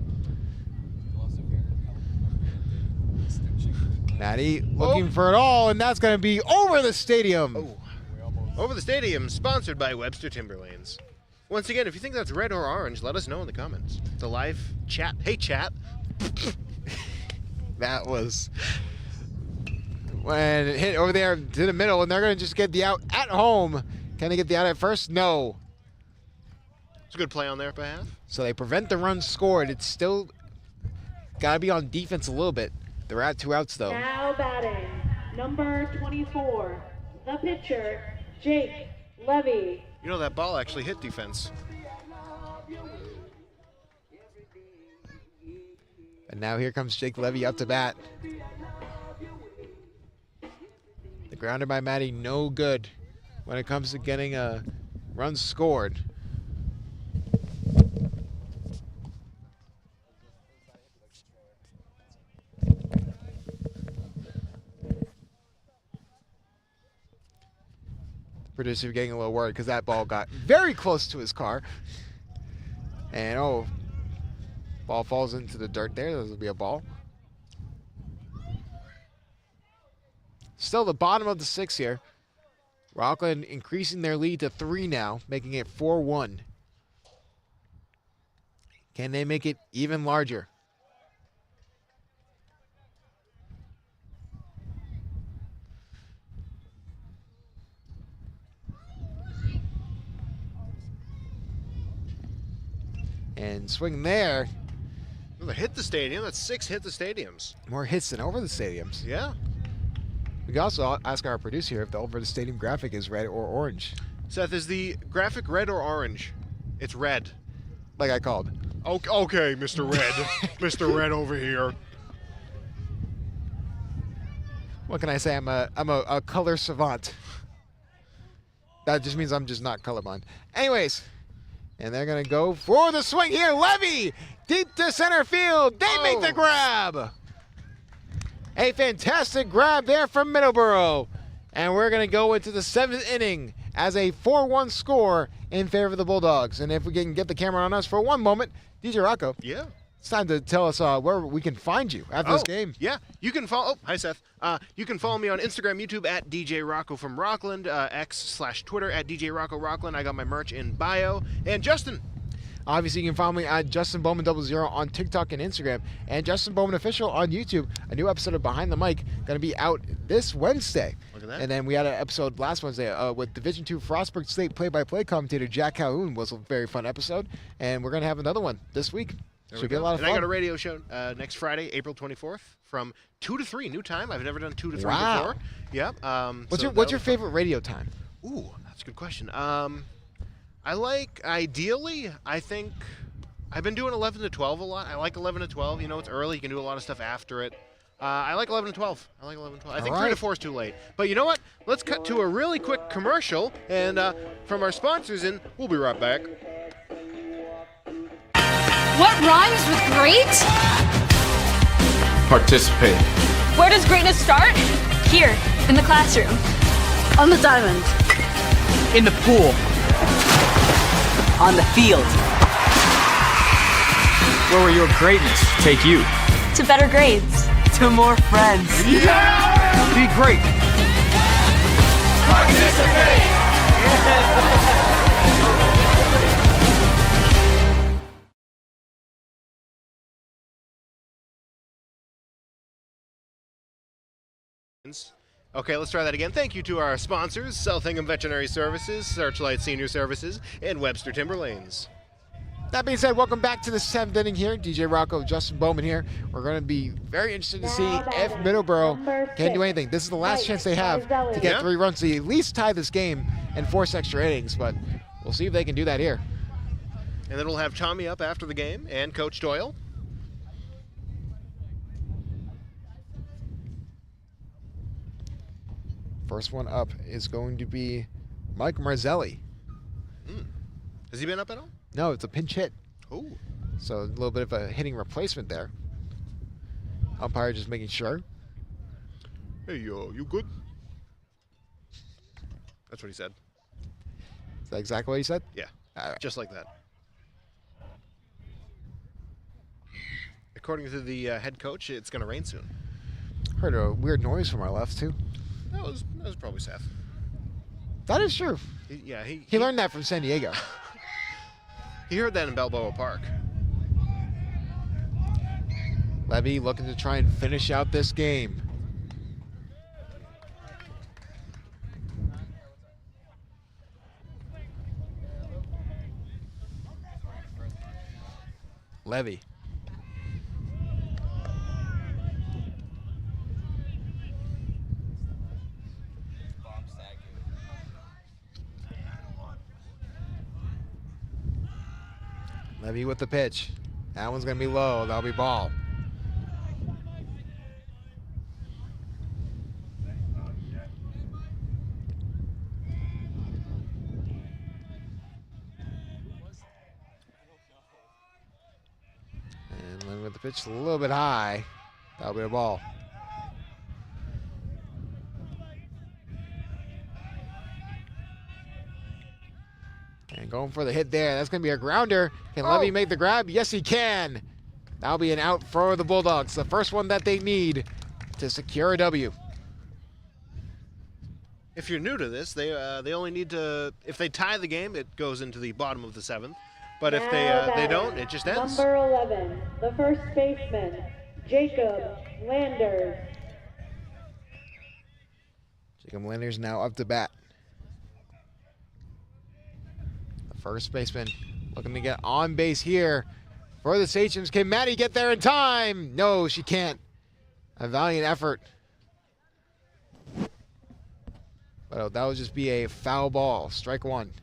Maddie looking for it all, and that's going to be over the stadium. Oh. Over the Stadium, sponsored by Webster Timberlanes. Once again, if you think that's red or orange, let us know in the comments. The live chat. Hey, chat. That was when it hit over there to the middle, and they're going to just get the out at home. Can they get the out at first? No. It's a good play on their behalf. So they prevent the run scored. It's still got to be on defense a little bit. They're at 2 outs, though. Now batting, number 24, the pitcher, Jake Levy. You know, that ball actually hit defense. And now here comes Jake Levy up to bat. The grounder by Maddie, no good when it comes to getting a run scored. Producer getting a little worried because that ball got very close to his car. And ball falls into the dirt there. This will be a ball. Still the bottom of the 6th here. Rockland increasing their lead to 3 now, making it 4-1. Can they make it even larger? And swing there. Well, hit the stadium. That's 6 hit the stadiums. More hits than over the stadiums. Yeah. We can also ask our producer here if the over the stadium graphic is red or orange. Seth, is the graphic red or orange? It's red. Like I called. Okay, Mr. Red. Mr. Red over here. What can I say? I'm a color savant. That just means I'm just not colorblind. Anyways, and they're gonna go for the swing here. Levy deep to center field. They make the grab. A fantastic grab there from Middleboro. And we're gonna go into the 7th inning as a 4-1 score in favor of the Bulldogs. And if we can get the camera on us for one moment, DJ Rocco. Yeah. It's time to tell us where we can find you after this game. Yeah, you can follow. Oh, hi Seth. You can follow me on Instagram, YouTube at DJ Rocco from Rockland, X/Twitter at DJ Rocco Rockland. I got my merch in bio. And Justin. Obviously, you can follow me at Justin Bowman 00 on TikTok and Instagram, and Justin Bowman Official on YouTube. A new episode of Behind the Mic going to be out this Wednesday. Look at that. And then we had an episode last Wednesday with Division II Frostburg State play-by-play commentator Jack Calhoun. Was a very fun episode, and we're going to have another one this week. Should be a lot of and fun. I got a radio show next Friday, April 24th, from 2 to 3, new time. I've never done 2 to 3 Wow. before. Yep. What's your favorite radio time? Ooh, that's a good question. I think I've been doing 11 to 12 a lot. I like 11 to 12. You know, it's early. You can do a lot of stuff after it. I like 11 to 12. I think 3 to 4 is too late. But you know what? Let's cut to a really quick commercial and from our sponsors, and we'll be right back. What rhymes with great? Participate. Where does greatness start? Here, in the classroom. On the diamond. In the pool. On the field. Where will your greatness take you? To better grades. To more friends. Be great. Participate! Okay, let's try that again. Thank you to our sponsors, South Hingham Veterinary Services, Searchlight Senior Services, and Webster Timberlanes. That being said, welcome back to the 7th inning here. DJ Rocco, Justin Bowman here. We're going to be very interested to see if Middleboro can do anything. This is the last chance they have to get 3 runs to at least tie this game and force extra innings, but we'll see if they can do that here. And then we'll have Tommy up after the game and Coach Doyle. First one up is going to be Mike Marzelli. Has he been up at all? No, it's a pinch hit. Oh. So a little bit of a hitting replacement there. Umpire just making sure. Hey, you good? That's what he said. Is that exactly what he said? Yeah, All right. just like that. According to the head coach, it's going to rain soon. Heard a weird noise from our left, too. That was probably Seth. That is true. He learned that from San Diego. He heard that in Balboa Park. Levy looking to try and finish out this game. Levy. Levy with the pitch. That one's going to be low. That'll be ball. And Levy with the pitch a little bit high. That'll be a ball. And going for the hit there. That's going to be a grounder. Can Levy make the grab? Yes, he can. That'll be an out for the Bulldogs. The first one that they need to secure a W. If you're new to this, they only need to, if they tie the game, it goes into the bottom of the 7th. But if they don't, it just ends. Number 11, the first baseman, Jacob Landers. Jacob Landers now up to bat. First baseman looking to get on base here for the Sachems. Can Maddie get there in time? No, she can't. A valiant effort. But that would just be a foul ball. Strike one.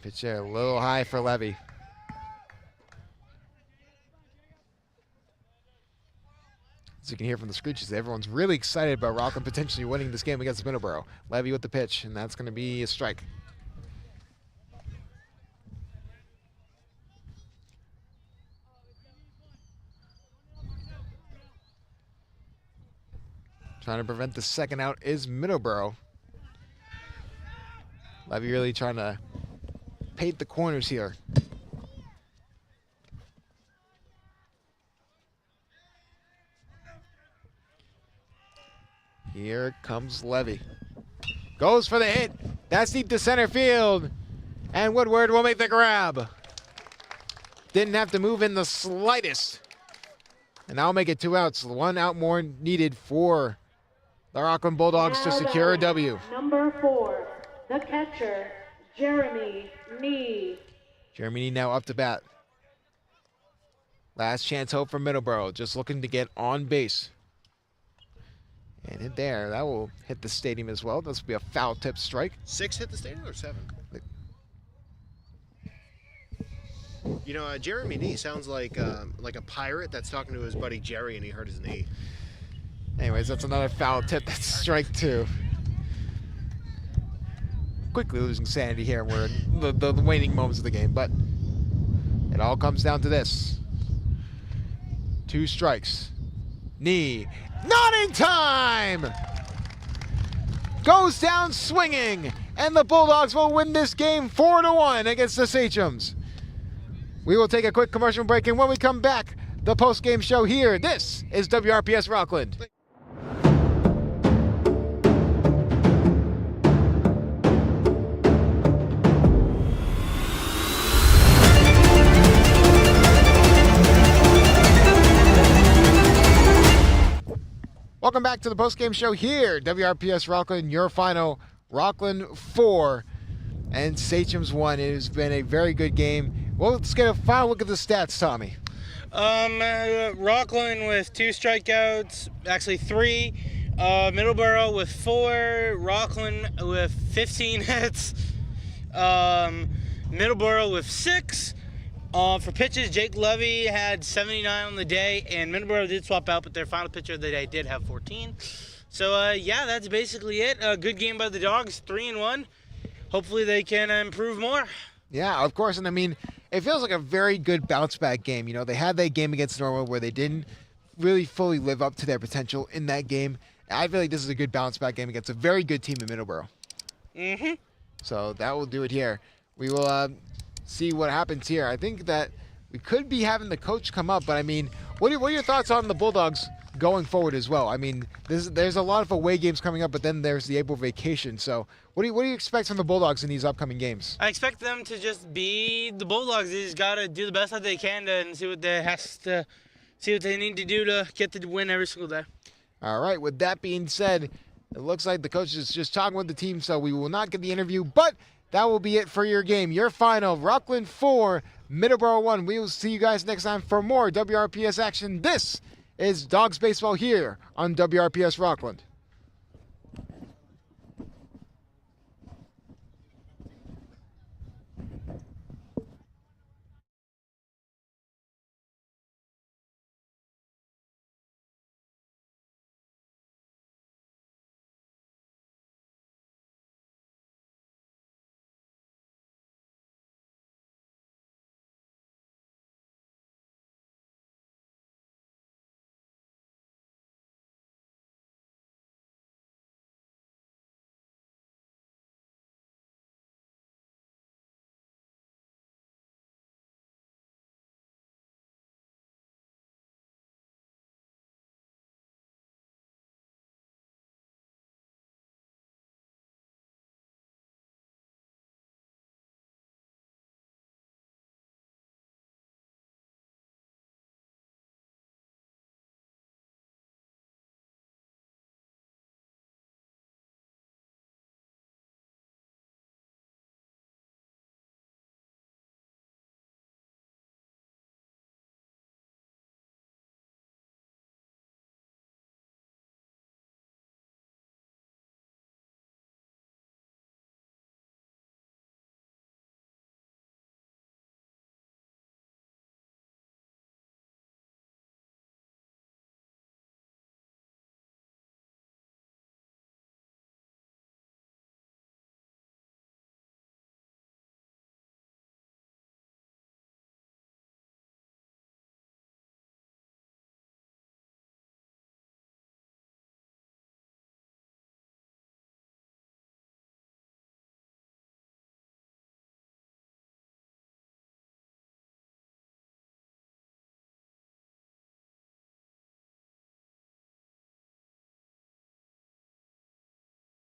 Pitch there, a little high for Levy. As you can hear from the screeches, everyone's really excited about Rockland potentially winning this game against Middleboro. Levy with the pitch, and that's going to be a strike. Trying to prevent the second out is Middleboro. Levy really trying to paint the corners here. Here comes Levy. Goes for the hit. That's deep to center field. And Woodward will make the grab. Didn't have to move in the slightest. And that'll make it 2 outs. 1 out more needed for the Rockland Bulldogs to secure a W. Number 4, the catcher, Jeremy Nee. Jeremy Nee now up to bat. Last chance hope for Middleboro, just looking to get on base. And hit there, that will hit the stadium as well. This will be a foul tip strike. 6 hit the stadium or 7? You know, Jeremy Nee sounds like a pirate that's talking to his buddy Jerry and he hurt his knee. Anyways, that's another foul tip. That's strike 2. Quickly losing sanity here. We're in the waning moments of the game, but it all comes down to this. 2 strikes. Nee. Not in time! Goes down swinging, and the Bulldogs will win this game 4-1 against the Sachems. We will take a quick commercial break, and when we come back, the post-game show here. This is WRPS Rockland. Welcome back to the post-game show here, WRPS Rockland, your final Rockland 4 and Sachems 1. It has been a very good game. Well, let's get a final look at the stats, Tommy. Rockland with 2 strikeouts, actually 3. Middleboro with 4. Rockland with 15 hits. Middleboro with 6. For pitches, Jake Levy had 79 on the day, and Middleboro did swap out, but their final pitcher of the day did have 14. So, yeah, that's basically it. A good game by the Dogs, 3-1. Hopefully they can improve more. Yeah, of course, and I mean, it feels like a very good bounce-back game. You know, they had that game against Norwood where they didn't really fully live up to their potential in that game. I feel like this is a good bounce-back game against a very good team in Middleboro. Mm-hmm. So that will do it here. We will see what happens here. I think that we could be having the coach come up, but I mean, what are your thoughts on the Bulldogs going forward as well? I mean, there's a lot of away games coming up, but then there's the April vacation. So what do you expect from the Bulldogs in these upcoming games? I expect them to just be the Bulldogs. They just got to do the best that they can and see what they need to do to get the win every single day. All right, with that being said, it looks like the coach is just talking with the team, so we will not get the interview, but that will be it for your game. Your final, Rockland 4, Middleboro 1. We will see you guys next time for more WRPS action. This is Dogs Baseball here on WRPS Rockland.